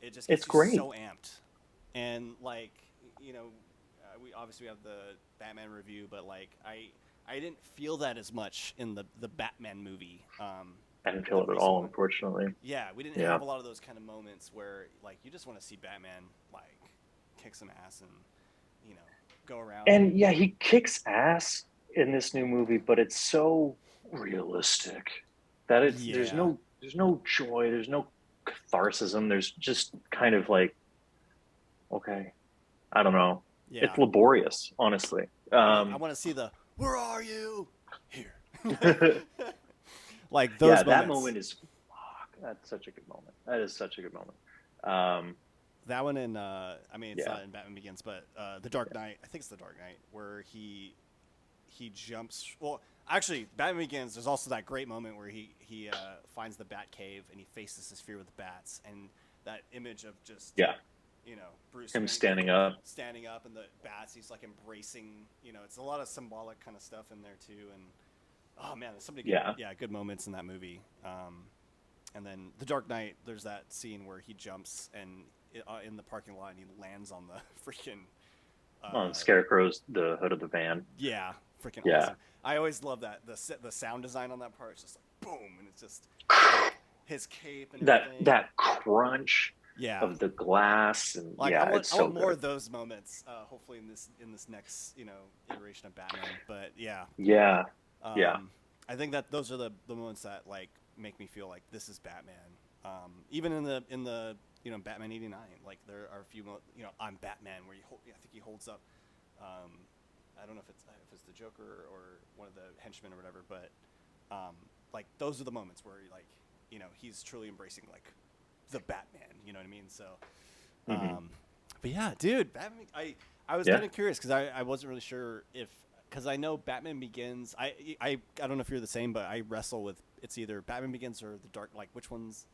it just It's gets you great. so amped, and like we obviously have the Batman review, but like I didn't feel that as much in the Batman movie, I didn't feel the it at recent all, one. unfortunately. Yeah, we didn't Yeah. have a lot of those kind of moments where like you just want to see Batman like kick some ass and you know go around and And yeah, he kicks ass in this new movie, but it's so realistic that yeah, there's no joy, there's no catharsism. There's just kind of like, okay, I don't know. It's yeah. laborious, honestly. I want to see the "Where are you?" here, like Yeah, those that moments. moment is fuck, that's such a good moment. That is such a good moment. Um, That one in I mean it's yeah. not in Batman Begins, but the Dark Knight. I think it's the Dark Knight where he jumps. Well, actually, Batman Begins. There's also that great moment where he finds the Bat Cave and he faces his fear with the bats, and that image of just Yeah. Bruce Him Wayne standing up. standing up and the bats. He's like embracing. It's a lot of symbolic kind of stuff in there too, and oh man, there's so many good Yeah. good moments in that movie. And then the Dark Knight, there's that scene where he jumps and in the parking lot and he lands on the freaking On uh, Scarecrow's the hood of the van. yeah, freaking Yeah. awesome. I always love that the sound design on that part. It's just like boom, and it's just like his cape and everything. That crunch Yeah, of the glass and like yeah, it's I so want more good. of those moments. Hopefully in this next iteration of Batman. But yeah, Yeah. Yeah. um, I think that those are the moments that like make me feel like this is Batman. Even in the Batman '89, like there are a few I'm Batman where I think he holds up. Um, I don't know if it's the Joker or one of the henchmen or whatever, but like those are the moments where like he's truly embracing like the Batman. You know what I mean? So, Hmm. um, but yeah, dude, Batman. I was Yeah. kind of curious because I wasn't really sure if because I know Batman Begins. I don't know if you're the same, but I wrestle with it's either Batman Begins or the Dark. Like which one's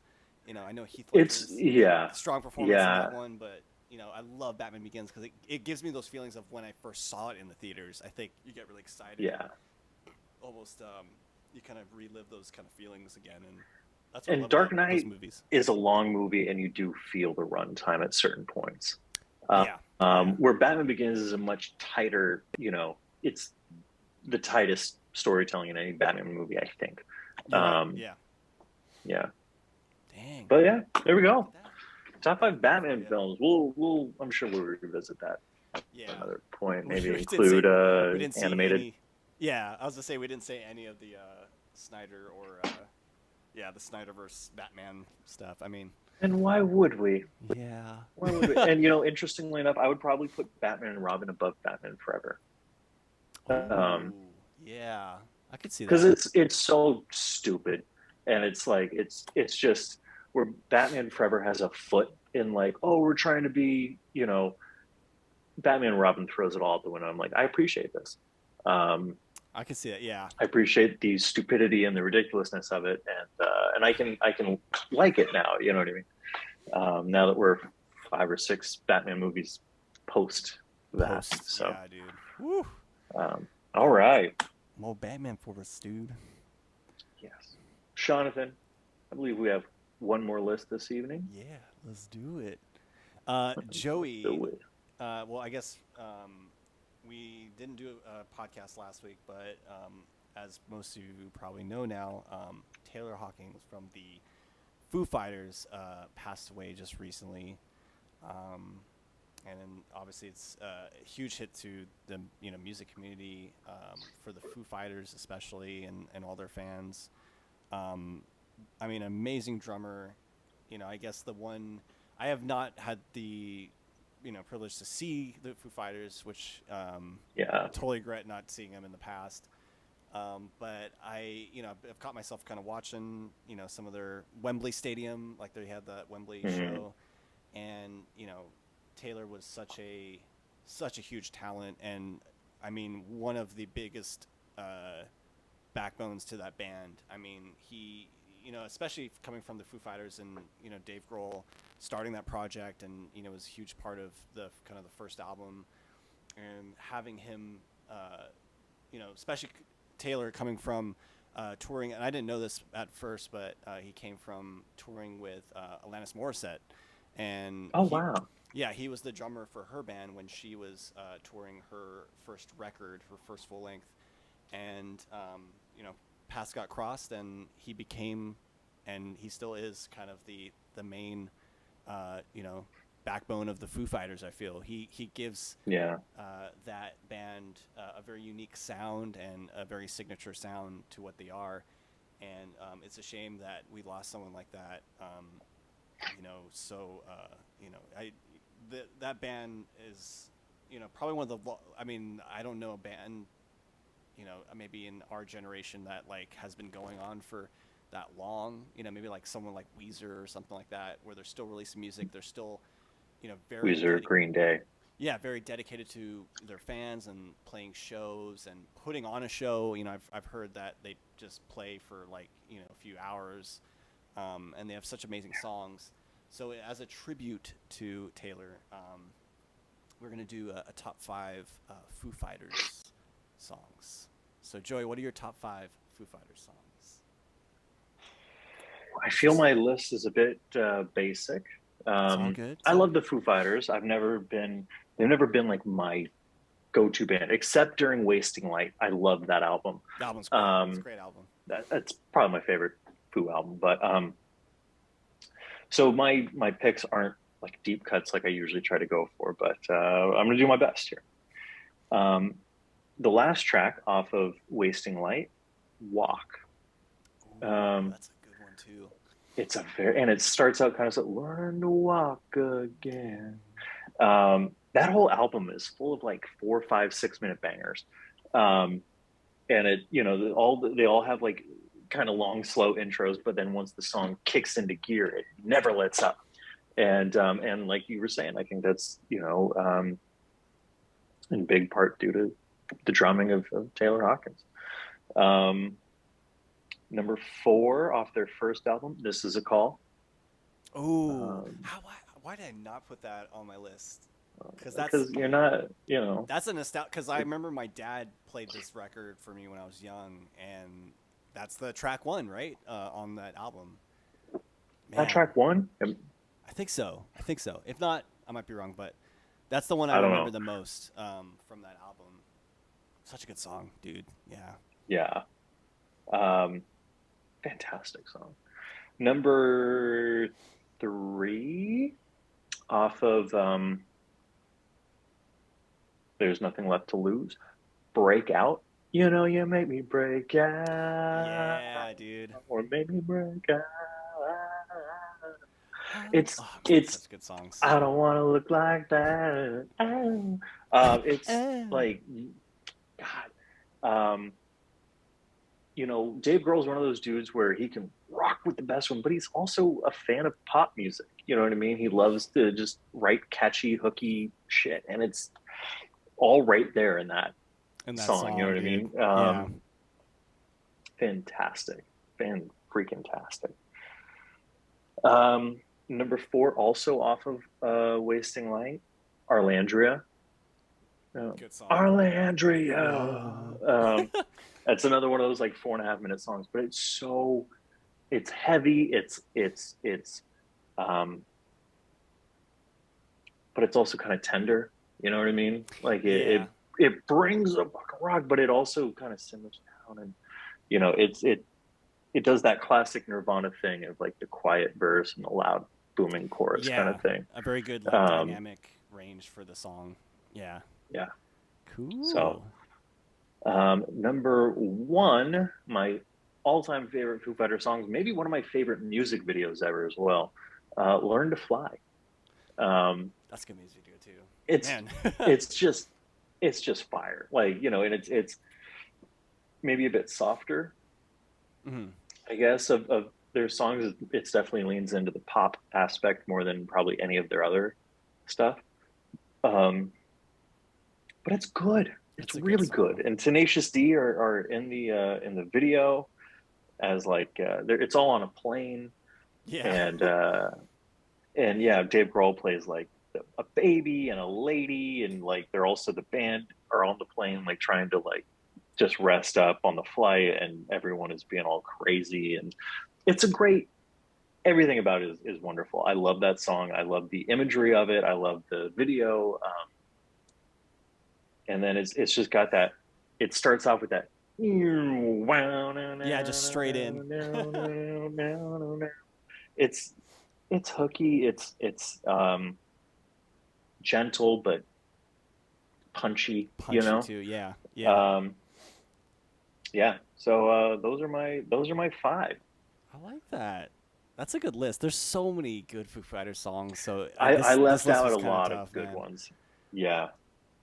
I know Heath It's Ledger's yeah. strong performance in Yeah. that one, but I love Batman Begins because it gives me those feelings of when I first saw it in the theaters. I think you get really excited and Yeah. almost you kind of relive those kind of feelings again, and that's what I And love Dark about those Knight movies. is a long movie and you do feel the runtime at certain points. Yeah. Oh yeah. Where Batman Begins is a much tighter, it's the tightest storytelling in any Batman movie, I think. You're right. Um, Yeah. yeah. Dang. But yeah, there we Look at go. that. Top Got a five movie for Batman you. films. I'm sure we'll revisit that at Yeah. another point. We, Maybe we didn't include say we didn't see animated. any. Yeah, I was gonna say we didn't say any of the Snyder or the Snyderverse Batman stuff. I mean, And why would we? yeah. Why would we? And interestingly enough, I would probably put Batman and Robin above Batman Forever. Oh, yeah. I could see Because that. it's so stupid, and it's like it's just where Batman Forever has a foot in like, oh, we're trying to be, Batman and Robin throws it all out the window. I'm like, I appreciate this. Um, I could see it. Yeah. I appreciate the stupidity and the ridiculousness of it, and I can like it now. You know what I mean? Now that we're 5 or 6 Batman movies post that, Post. so Yeah, dude. Woo. all right, More Batman for us, dude. yes, Jonathan, I believe we have one more list this evening. Yeah, let's do it. Let's Joey. do it. Well, I guess we didn't do a podcast last week, but as most of you probably know now, Taylor Hawkins from the Foo Fighters passed away just recently. And then obviously it's a huge hit to the music community for the Foo Fighters especially and all their fans. I mean, amazing drummer. I guess the one I have not had the privilege to see the Foo Fighters, which Yeah. totally regret not seeing them in the past. But I've caught myself kind of watching some of their Wembley Stadium, like they had that Wembley Hmm. show, and Taylor was such a huge talent, and I mean one of the biggest backbones to that band. I mean, he, especially coming from the Foo Fighters and Dave Grohl starting that project, and was a huge part of the kind of the first album, and having him, especially Taylor coming from touring, and I didn't know this at first, but he came from touring with Alanis Morissette, and Oh wow. he was the drummer for her band when she was touring her first record, her first full length, and paths got crossed, and he became, and he still is kind of the main, backbone of the Foo Fighters. I feel he gives Yeah. that band a very unique sound and a very signature sound to what they are, and it's a shame that we lost someone like that. So I that band is probably one of the I mean, I don't know a band maybe in our generation that like has been going on for that long, maybe like someone like Weezer or something like that, where they're still releasing music, they're still very Weezer, Green Day. very dedicated to their fans and playing shows and putting on a show. I've heard that they just play for like a few hours, and they have such amazing songs. So as a tribute to Taylor, we're gonna do a top 5 Foo Fighters songs. So Joey, what are your top 5 Foo Fighters songs? I feel my list is a bit basic. It's all good. It's I all love the good. Foo Fighters. They've never been like my go-to band, except during Wasting Light. I love that album. The album's great. It's a Um, great album. that's probably my favorite Foo album. But so my picks aren't like deep cuts like I usually try to go for, but I'm gonna do my best here. Um, the last track off of Wasting Light, Walk. Ooh, Um, that's a good one too. it's a very, and it starts out kind of like learn to walk again. That whole album is full of like 4, 5, 6 minute bangers. Um, and it, they all have like kind of long, slow intros, but then once the song kicks into gear, it never lets up. And like you were saying, I think that's, in big part due to the drumming of Taylor Hawkins. Um, Number 4 off their first album, This Is a Call. Ooh, Um, why did I not put that on my list? Because because you're not, that's a nostalgia. Because I remember my dad played this record for me when I was young, and that's the track 1, right, on that album. that Man, track one. I think so. I think so. If not, I might be wrong, but that's the one I I don't remember know. the most from that album. Such a good song, dude. Yeah. Yeah. Um, Fantastic song. Number 3 off of There's Nothing Left to Lose. Break Out. You make me break out, Yeah, dude. or make me break out. It's Oh man, it's such good songs. I don't want to look like that. Oh. It's like God. Dave Grohl's one of those dudes where he can rock with the best one, but he's also a fan of pop music. You know what I mean? He loves to just write catchy, hooky shit, and it's all right there in that In that song. You know song, what I dude. mean? Yeah. Fantastic, fan freaking tastic. Number 4, also off of Wasting Light, Arlandria. Good song. Arlandria. Whoa. That's another one of those like 4.5 minute songs, but it's heavy. Um, but it's also kind of tender. You know what I mean? Like Yeah. it brings a fucking rock, but it also kind of simmers down, and it does that classic Nirvana thing of like the quiet verse and the loud booming chorus kind Yeah. of thing. A very good like Um, dynamic range for the song. Yeah. yeah. So Cool. number 1, my all-time favorite Foo Fighter songs, maybe one of my favorite music videos ever as well. Learn to Fly. Um, That's good music video too. it's Man. it's just it's just fire. Like, and it's maybe a bit softer, Mhm. I guess, of their songs. It's definitely leans into the pop aspect more than probably any of their other stuff. Um, but it's good. It's It's a good really song. good. And Tenacious D are in the video as like it's all on a plane, Yeah. and and yeah, Dave Grohl plays like a baby and a lady, and like they're also the band are on the plane like trying to like just rest up on the flight, and everyone is being all crazy, and it's a great everything about it is wonderful. I love that song. I love the imagery of it. I love the video, and then it's just got that. It starts off with that. Yeah, just straight in. It's it's hooky. It's gentle but punchy. You Punchy know. too. Yeah. Yeah. Um, yeah. So those are my five. I like that. That's a good list. There's so many good Foo Fighters songs. So I this left list out was a kind of lot of tough, good man. ones. Yeah,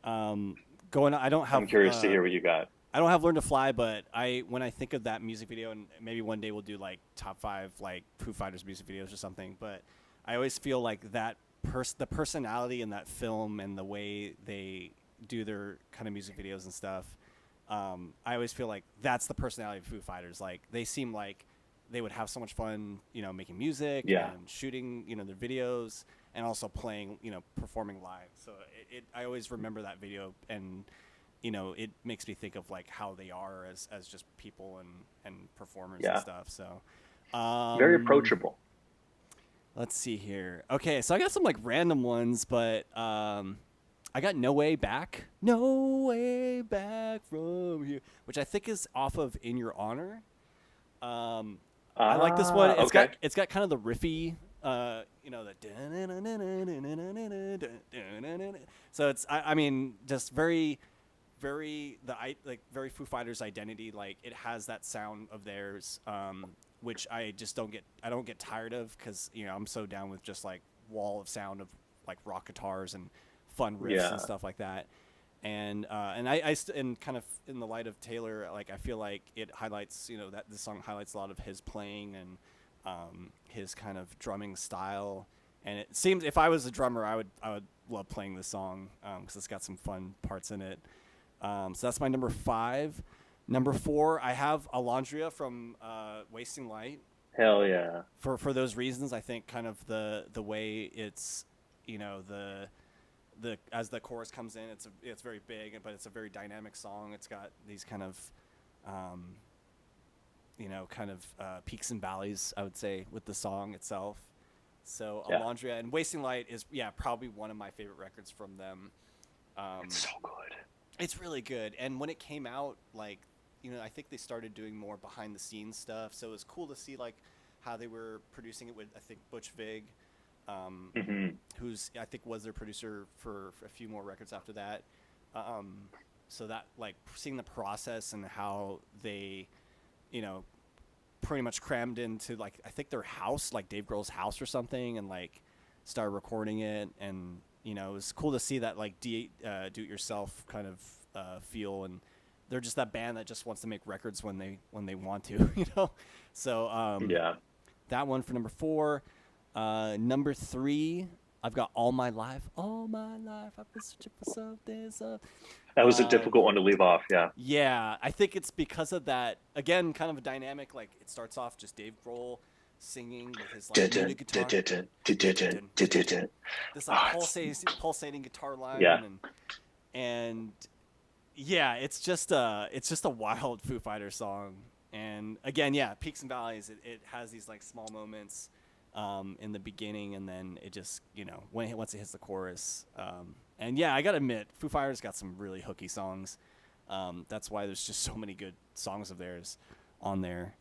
Um, going. I'm curious to hear what you got. I don't have Learn to Fly, but when I think of that music video, and maybe one day we'll do like top five like Foo Fighters music videos or something. But I always feel like the personality in that film and the way they do their kind of music videos and stuff. I always feel like that's the personality of Foo Fighters. Like they seem like they would have so much fun, making music Yeah, and shooting, their videos, and also playing, performing live. So I always remember that video, and it makes me think of like how they are as just people and performers and yeah, stuff. So, very um, approachable. let's see here. Okay, so I got some like random ones, but I got No Way Back. No Way Back from Here, which I think is off of In Your Honor. Um, I like this one. Ah, okay. It's got kind of the riffy, the so I mean just very like very Foo Fighters identity. Like it has that sound of theirs, which I just don't get tired of because I'm so down with just like wall of sound of like rock guitars and fun riffs and Yeah, stuff like that. And kind of in the light of Taylor, like I feel like it highlights that this song highlights a lot of his playing and his kind of drumming style. And it seems if I was a drummer, I would love playing this song because it's got some fun parts in it. So that's my number five. Number four, I have Alondria from Wasting Light. hell yeah. For those reasons, I think kind of the way it's the as the chorus comes in, it's very big, but it's a very dynamic song. It's got these kind of um, peaks and valleys, I would say, with the song itself. So Yeah, Alondria and Wasting Light is probably one of my favorite records from them. it's Um, so good. it's really good. And when it came out, like, I think they started doing more behind the scenes stuff. So it was cool to see like how they were producing it with I think Butch Vig, um, Hmm. who's I think was their producer for a few more records after that. Um, so that like seeing the process and how they, you know, pretty much crammed into like I think their house, like Dave Grohl's house or something, and like started recording it. And it was cool to see that like do it yourself kind of feel. And they're just that band that just wants to make records when they want to, So Yeah, that one for number four. Number three, I've got All My Life. I've been searching for something. So, that was a uh, difficult one to leave off. Yeah. yeah, I think it's because of that. Again, kind of a dynamic. Like it starts off just Dave Grohl singing with his like muted Dun-dun, guitar, dun-dun, dun, dun-dun, dun, dun, dun, dun-dun. this like Oh, pulsating guitar yeah, line, and yeah, it's just a wild Foo Fighter song. And again, yeah, peaks and valleys. It has these like small moments in the beginning, and then it just once it hits the chorus. And yeah, I gotta admit, Foo Fighters got some really hooky songs. That's why there's just so many good songs of theirs on there.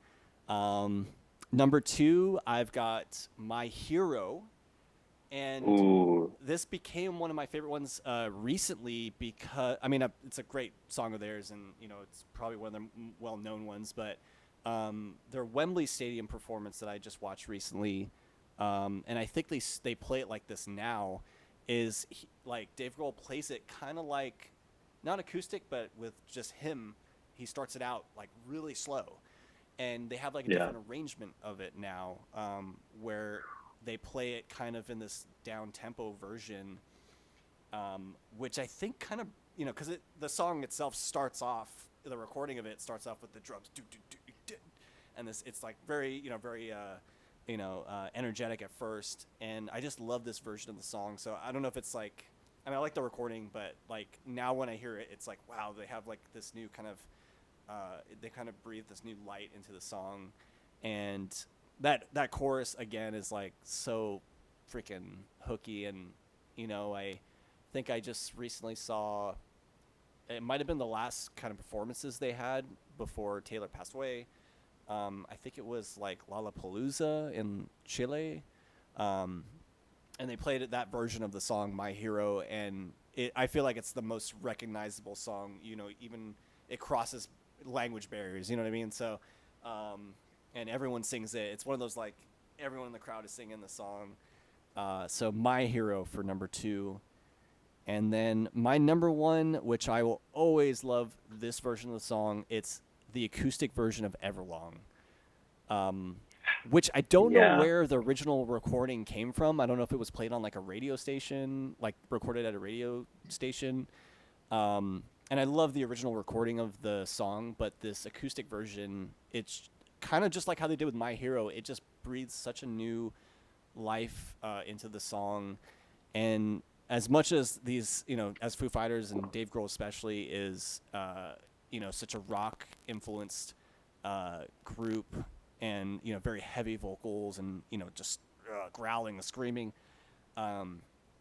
Um, Number two, I've got My Hero, and ooh, this became one of my favorite ones recently because it's a great song of theirs, and it's probably one of their well-known ones. But their Wembley Stadium performance that I just watched recently, and I think they play it like this now, like Dave Grohl plays it kind of like not acoustic, but with just him. He starts it out like really slow, and they have like a yeah, different arrangement of it now, where they play it kind of in this down tempo version, which I think kind of because the song itself starts off, the recording of it starts off with the drums, do, do, do, do, and it's like very, very energetic at first, and I just love this version of the song. So I don't know if it's like, I mean, I like the recording, but like now when I hear it, it's like, wow, they have like this new kind of, they kind of breathe this new light into the song, and that chorus again is like so freaking hooky. And I think I just recently saw, it might have been the last kind of performances they had before Taylor passed away. I think it was like Lollapalooza in Chile, and they played that version of the song "My Hero," and I feel like it's the most recognizable song. Even it crosses language barriers. You know what I mean? So, and everyone sings it. It's one of those like everyone in the crowd is singing the song. So "My Hero" for number 2. And then my number 1, which I will always love this version of the song, it's the acoustic version of Everlong, which I don't know Yeah. where the original recording came from. I don't know if it was played on like a radio station, like recorded at a radio station. And I love the original recording of the song, but this acoustic version, it's kind of just like how they did with My Hero. It just breathes such a new life into the song. And as much as these, as Foo Fighters and Dave Grohl especially is, such a rock influenced group, and very heavy vocals, and just growling and screaming,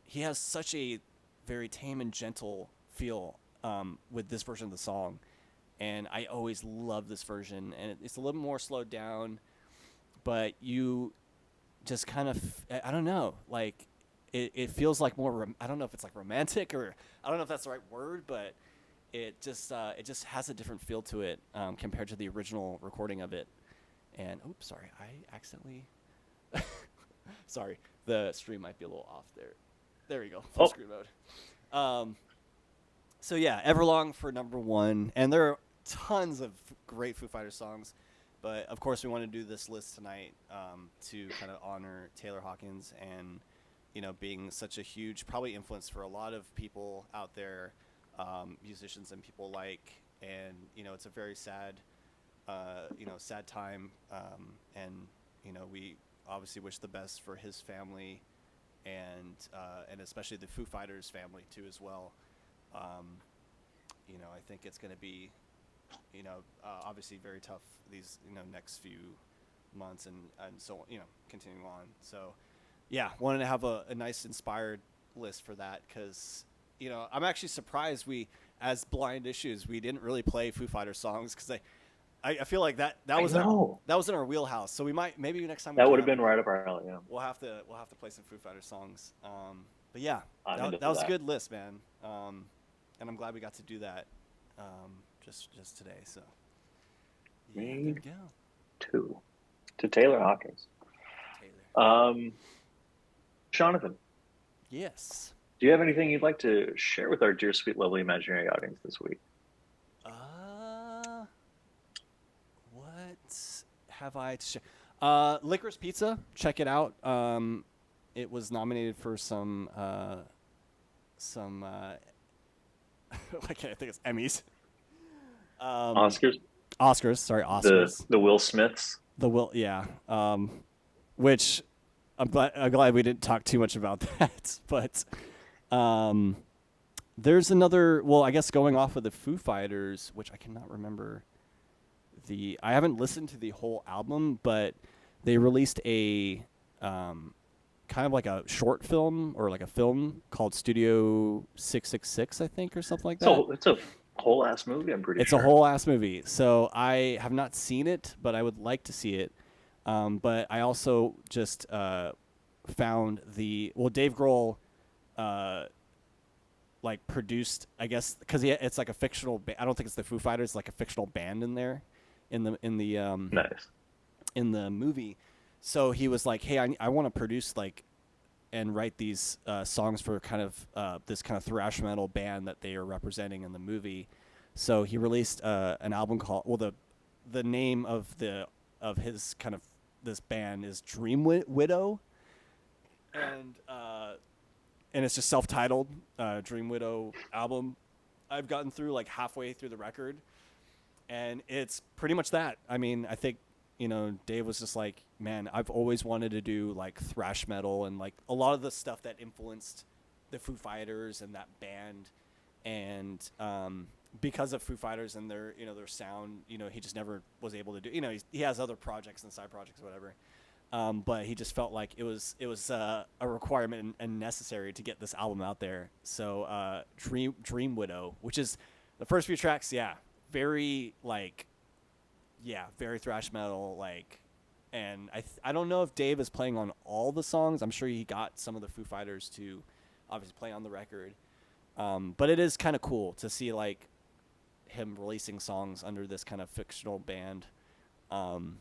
he has such a very tame and gentle feel with this version of the song, and I always love this version. And it's a little more slowed down, but you just kind of, I don't know, like it feels like more. I don't know if it's like romantic, or I don't know if that's the right word, but it just has a different feel to it compared to the original recording of it. And oops, sorry, I accidentally. Sorry, the stream might be a little off there. There we go, full Oh, screen mode. So yeah, Everlong for number 1, and there are tons of great Foo Fighters songs, but of course we want to do this list tonight to kind of honor Taylor Hawkins, and being such a huge probably influence for a lot of people out there, musicians and people like, and it's a very sad, sad time, and we obviously wish the best for his family, and especially the Foo Fighters family too as well. I think it's going to be, obviously very tough these, next few months, and so, continuing on. So, yeah, wanted to have a nice inspired list for that, because, I'm actually surprised as Blind Issues, we didn't really play Foo Fighters songs, because I feel like that I was know. that was in our wheelhouse. So maybe next time we That do would have that, been right up our alley. Yeah. we'll have to play some Foo Fighters songs. But yeah, I'm into that was a that. good list, man. And I'm glad we got to do that just today. So yeah, there we Made go. 2 to Taylor Hawkins. Taylor. Jonathan, Yes. do you have anything you'd like to share with our dear, sweet, lovely imaginary audience this week? What have I to share? Licorice Pizza. Check it out. It was nominated for some I can't think it's Emmys. Oscars, Oscars. Sorry, the Oscars. the Will Smiths. The will, yeah. Which I'm glad we didn't talk too much about that. But there's another. Well, I guess going off of the Foo Fighters, which I cannot remember. I haven't listened to the whole album, but they released a kind of like a short film, or like a film called Studio 666, I think, or something like that. So it's a whole ass movie. I'm pretty It's sure. a whole ass movie. So I have not seen it, but I would like to see it. But I also just found Dave Grohl like produced, I guess, because it's like a fictional. I don't think it's the Foo Fighters. It's like a fictional band in there, in the Nice. in the movie. So he was like, "Hey, I want to produce like and write these songs for kind of this kind of thrash metal band that they are representing in the movie." So he released an album called the name of his kind of this band is Dream Widow, and it's just self-titled Dream Widow album, I've gotten through like halfway through the record, and it's pretty much that. I mean, I think Dave was just like, man, I've always wanted to do like thrash metal and like a lot of the stuff that influenced the Foo Fighters and that band, and because of Foo Fighters and their sound, he just never was able to do. He has other projects and side projects, or whatever. But he just felt like it was a requirement and necessary to get this album out there. So Dream Widow, which is the first few tracks, very like, very thrash metal, like, and I don't know if Dave is playing on all the songs. I'm sure he got some of the Foo Fighters to obviously play on the record. But it is kind of cool to see like him releasing songs under this kind of fictional band. And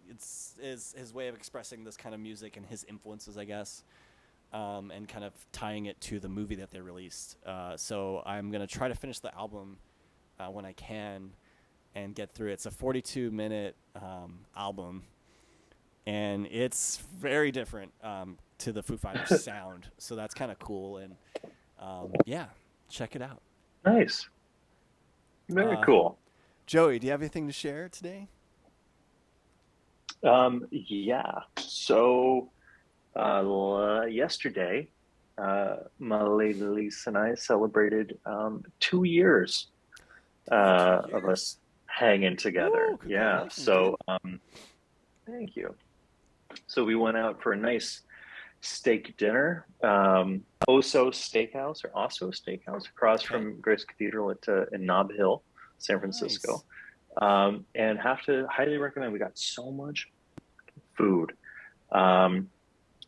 it's his way of expressing this kind of music and his influences, I guess, and kind of tying it to the movie that they released. So I'm gonna try to finish the album when I can and get through it. It's a 42-minute album, and it's very different to the Foo Fighters sound. So that's kind of cool, and check it out. Nice. Very cool. Joey, do you have anything to share today? Yeah. So, yesterday, my lady Lisa and I celebrated 2 years of us hanging together. Woo, Yeah. congratulations, So, dude. thank you. So we went out for a nice steak dinner. Oso Steakhouse across Okay. from Grace Cathedral in Nob Hill, San Francisco. Nice. And have to highly recommend. We got so much food. Um,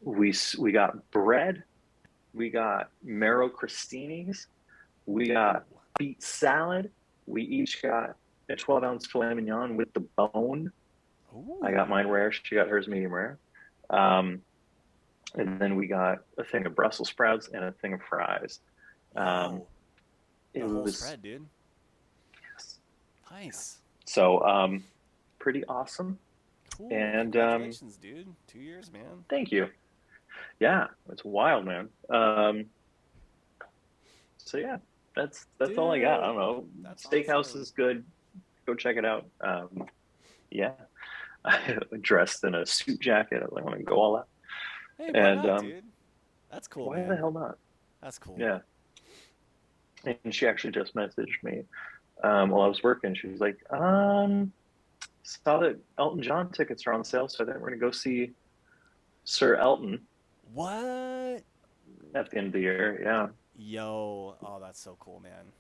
we got bread, we got marrow crostinis, we got Ooh. beet salad. We each got a 12-ounce filet mignon with the bone. I got Ooh. mine rare. She got hers medium rare. Um, and then we got a thing of Brussels sprouts and a thing of fries. Um, Yo. it The whole was spread, dude. Nice. so pretty awesome. Cool. And Congratulations, dude. 2 years, man. thank you. Yeah, it's wild, man. So yeah, that's all I got. I Dude, don't know. that's Steakhouse awesome. is good. Go check it out. Yeah, I dressed in a suit jacket. I want to go all out. Hey, why And not, dude? That's cool, why the man. hell not? That's cool. Yeah. And she actually just messaged me while I was working. She was like, saw that Elton John tickets are on sale, so I think we're gonna go see Sir Elton What? at the end of the year. Yeah. Yo. Oh, that's so cool, man.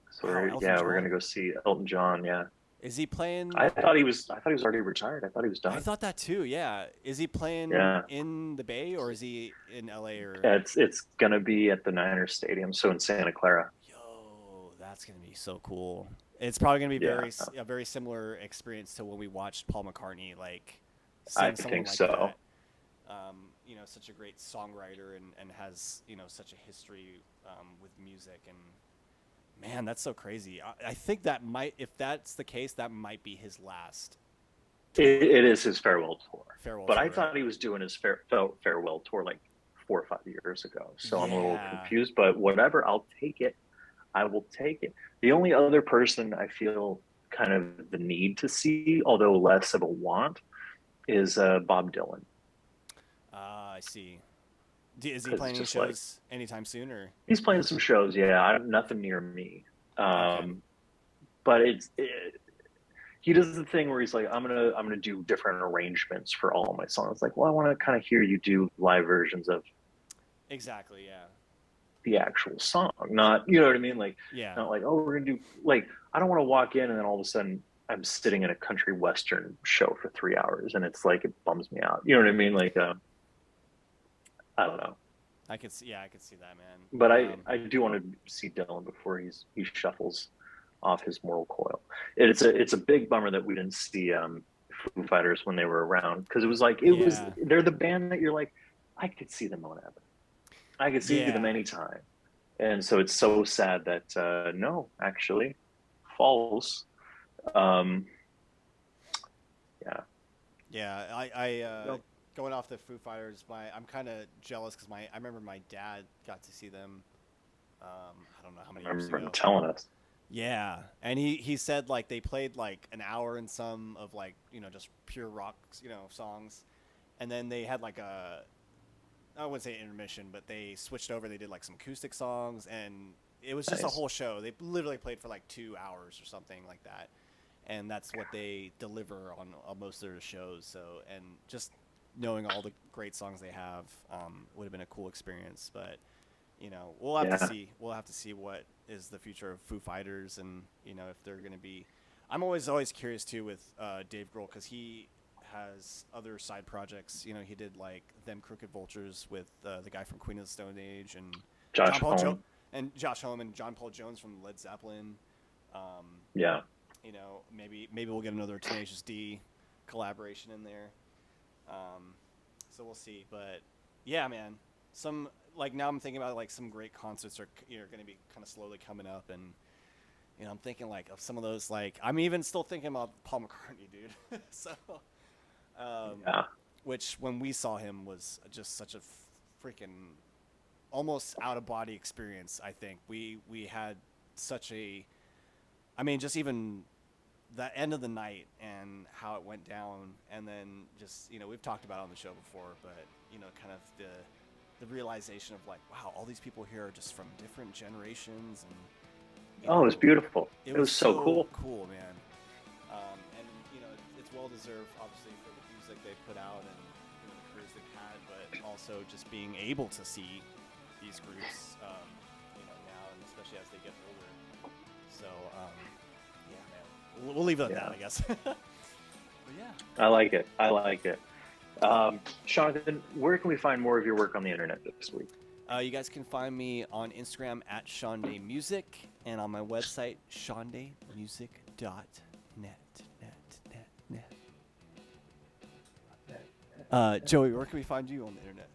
So Wow, Elton we're gonna John. go see Elton John. Yeah. Is he playing? I thought he was already retired. I thought he was I done. thought that too. Yeah. Is he playing Yeah. in the Bay or is he in LA or? It's gonna be at the Niners Stadium, so in Santa Clara. Yo, that's gonna be so cool. It's probably gonna be Yeah, a very similar experience to when we watched Paul McCartney, like I seeing someone think like so. that. Such a great songwriter and has such a history with music, and man, that's so crazy. I think that might, if that's the case, that might be his last tour, It is his farewell tour, farewell but I tour. thought he was doing his farewell tour like 4 or 5 years ago. So I'm a little Yeah, confused, but whatever. I'll take it. I will take it. The only other person I feel kind of the need to see, although less of a want, is Bob Dylan, I see. Is he because it's playing any just like shows anytime soon or? he's playing some shows. Yeah, nothing near me. Okay. Um, but he does the thing where he's like, I'm gonna do different arrangements for all of my songs. Like, well, I want to kind of hear you do live versions of Exactly. Yeah. the actual song, not, you know what I mean? Like, Yeah. not like, oh, we're gonna do, like, I don't want to walk in and then all of a sudden I'm sitting in a country western show for 3 hours and it's like it bums me out. You know what I mean? Like, I don't know. I could see. Yeah, I could see that, But man. I do want to see Dylan before he shuffles off his mortal coil. It's a big bummer that we didn't see Foo Fighters when they were around, because it was like Yeah. they're the band that you're like, I could see them whenever, I could see them Yeah. anytime. And so it's so sad that no, actually, false. Um, yeah. Yeah. I Nope. going off the Foo Fighters, I'm kind of jealous because I remember my dad got to see them I don't know how I many years remember him ago. telling us. Yeah, and he said like they played like an hour and some of like just pure rock songs, and then they had like a I wouldn't say intermission, but they switched over. They did like some acoustic songs, and it was just a Nice. whole show. They literally played for like 2 hours or something like that, and that's what they deliver on most of their shows. So, and just knowing all the great songs they have would have been a cool experience. But we'll have to Yeah. see. We'll have to see what is the future of Foo Fighters, and if they're going to be. I'm always curious too with Dave Grohl because he has other side projects. He did like them Crooked Vultures with the guy from Queen of the Stone Age and John Josh Paul Home. and Josh Homme and John Paul Jones from Led Zeppelin. Um, Yeah. maybe we'll get another Tenacious D collaboration in there. Um, so we'll see. But yeah, man, some like now I'm thinking about like some great concerts are going to be kind of slowly coming up, and I'm thinking like of some of those. Like I'm even still thinking about Paul McCartney, dude. So, um, Yeah. which when we saw him was just such a freaking almost out of body experience. I think we had such a, I mean, just even the end of the night and how it went down, and then just we've talked about it on the show before, but kind of the realization of like, wow, all these people here are just from different generations, and Oh, it was beautiful. it It was was so so cool. cool, man. And it's well deserved, obviously, for the music they put out and the careers they've had, but also just being able to see these groups, now, and especially as they get older. So, yeah, man, we'll leave it at that, Yeah. I guess. But yeah, I like it. I like it. Jonathan, where can we find more of your work on the internet this week? you guys can find me on Instagram at Shonday Music and on my website shondaymusic.net. Net. Joey, where can we find you on the internet?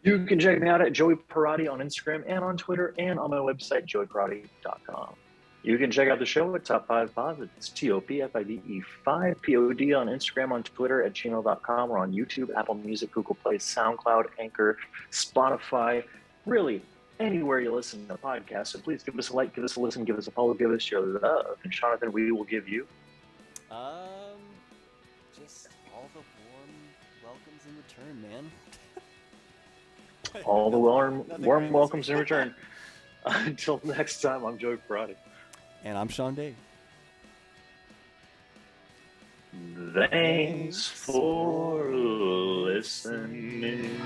You can check me out at Joey Parati on Instagram and on Twitter and on my website, joeyparati.com. You can check out the show at Top 5 Pod. It's TOPFIDE 5 POD on Instagram, on Twitter, at gmail.com, or on YouTube, Apple Music, Google Play, SoundCloud, Anchor, Spotify, really anywhere you listen to podcasts. So please give us a like, give us a listen, give us a follow, give us your love. And Jonathan, we will give you Um, just all the warm welcomes in return, man. all the Nothing warm crazy. welcomes in return. Until next time, I'm Joey Parati. And I'm Sean Day. Thanks Thanks for for listening. listening.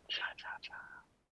Cha cha cha.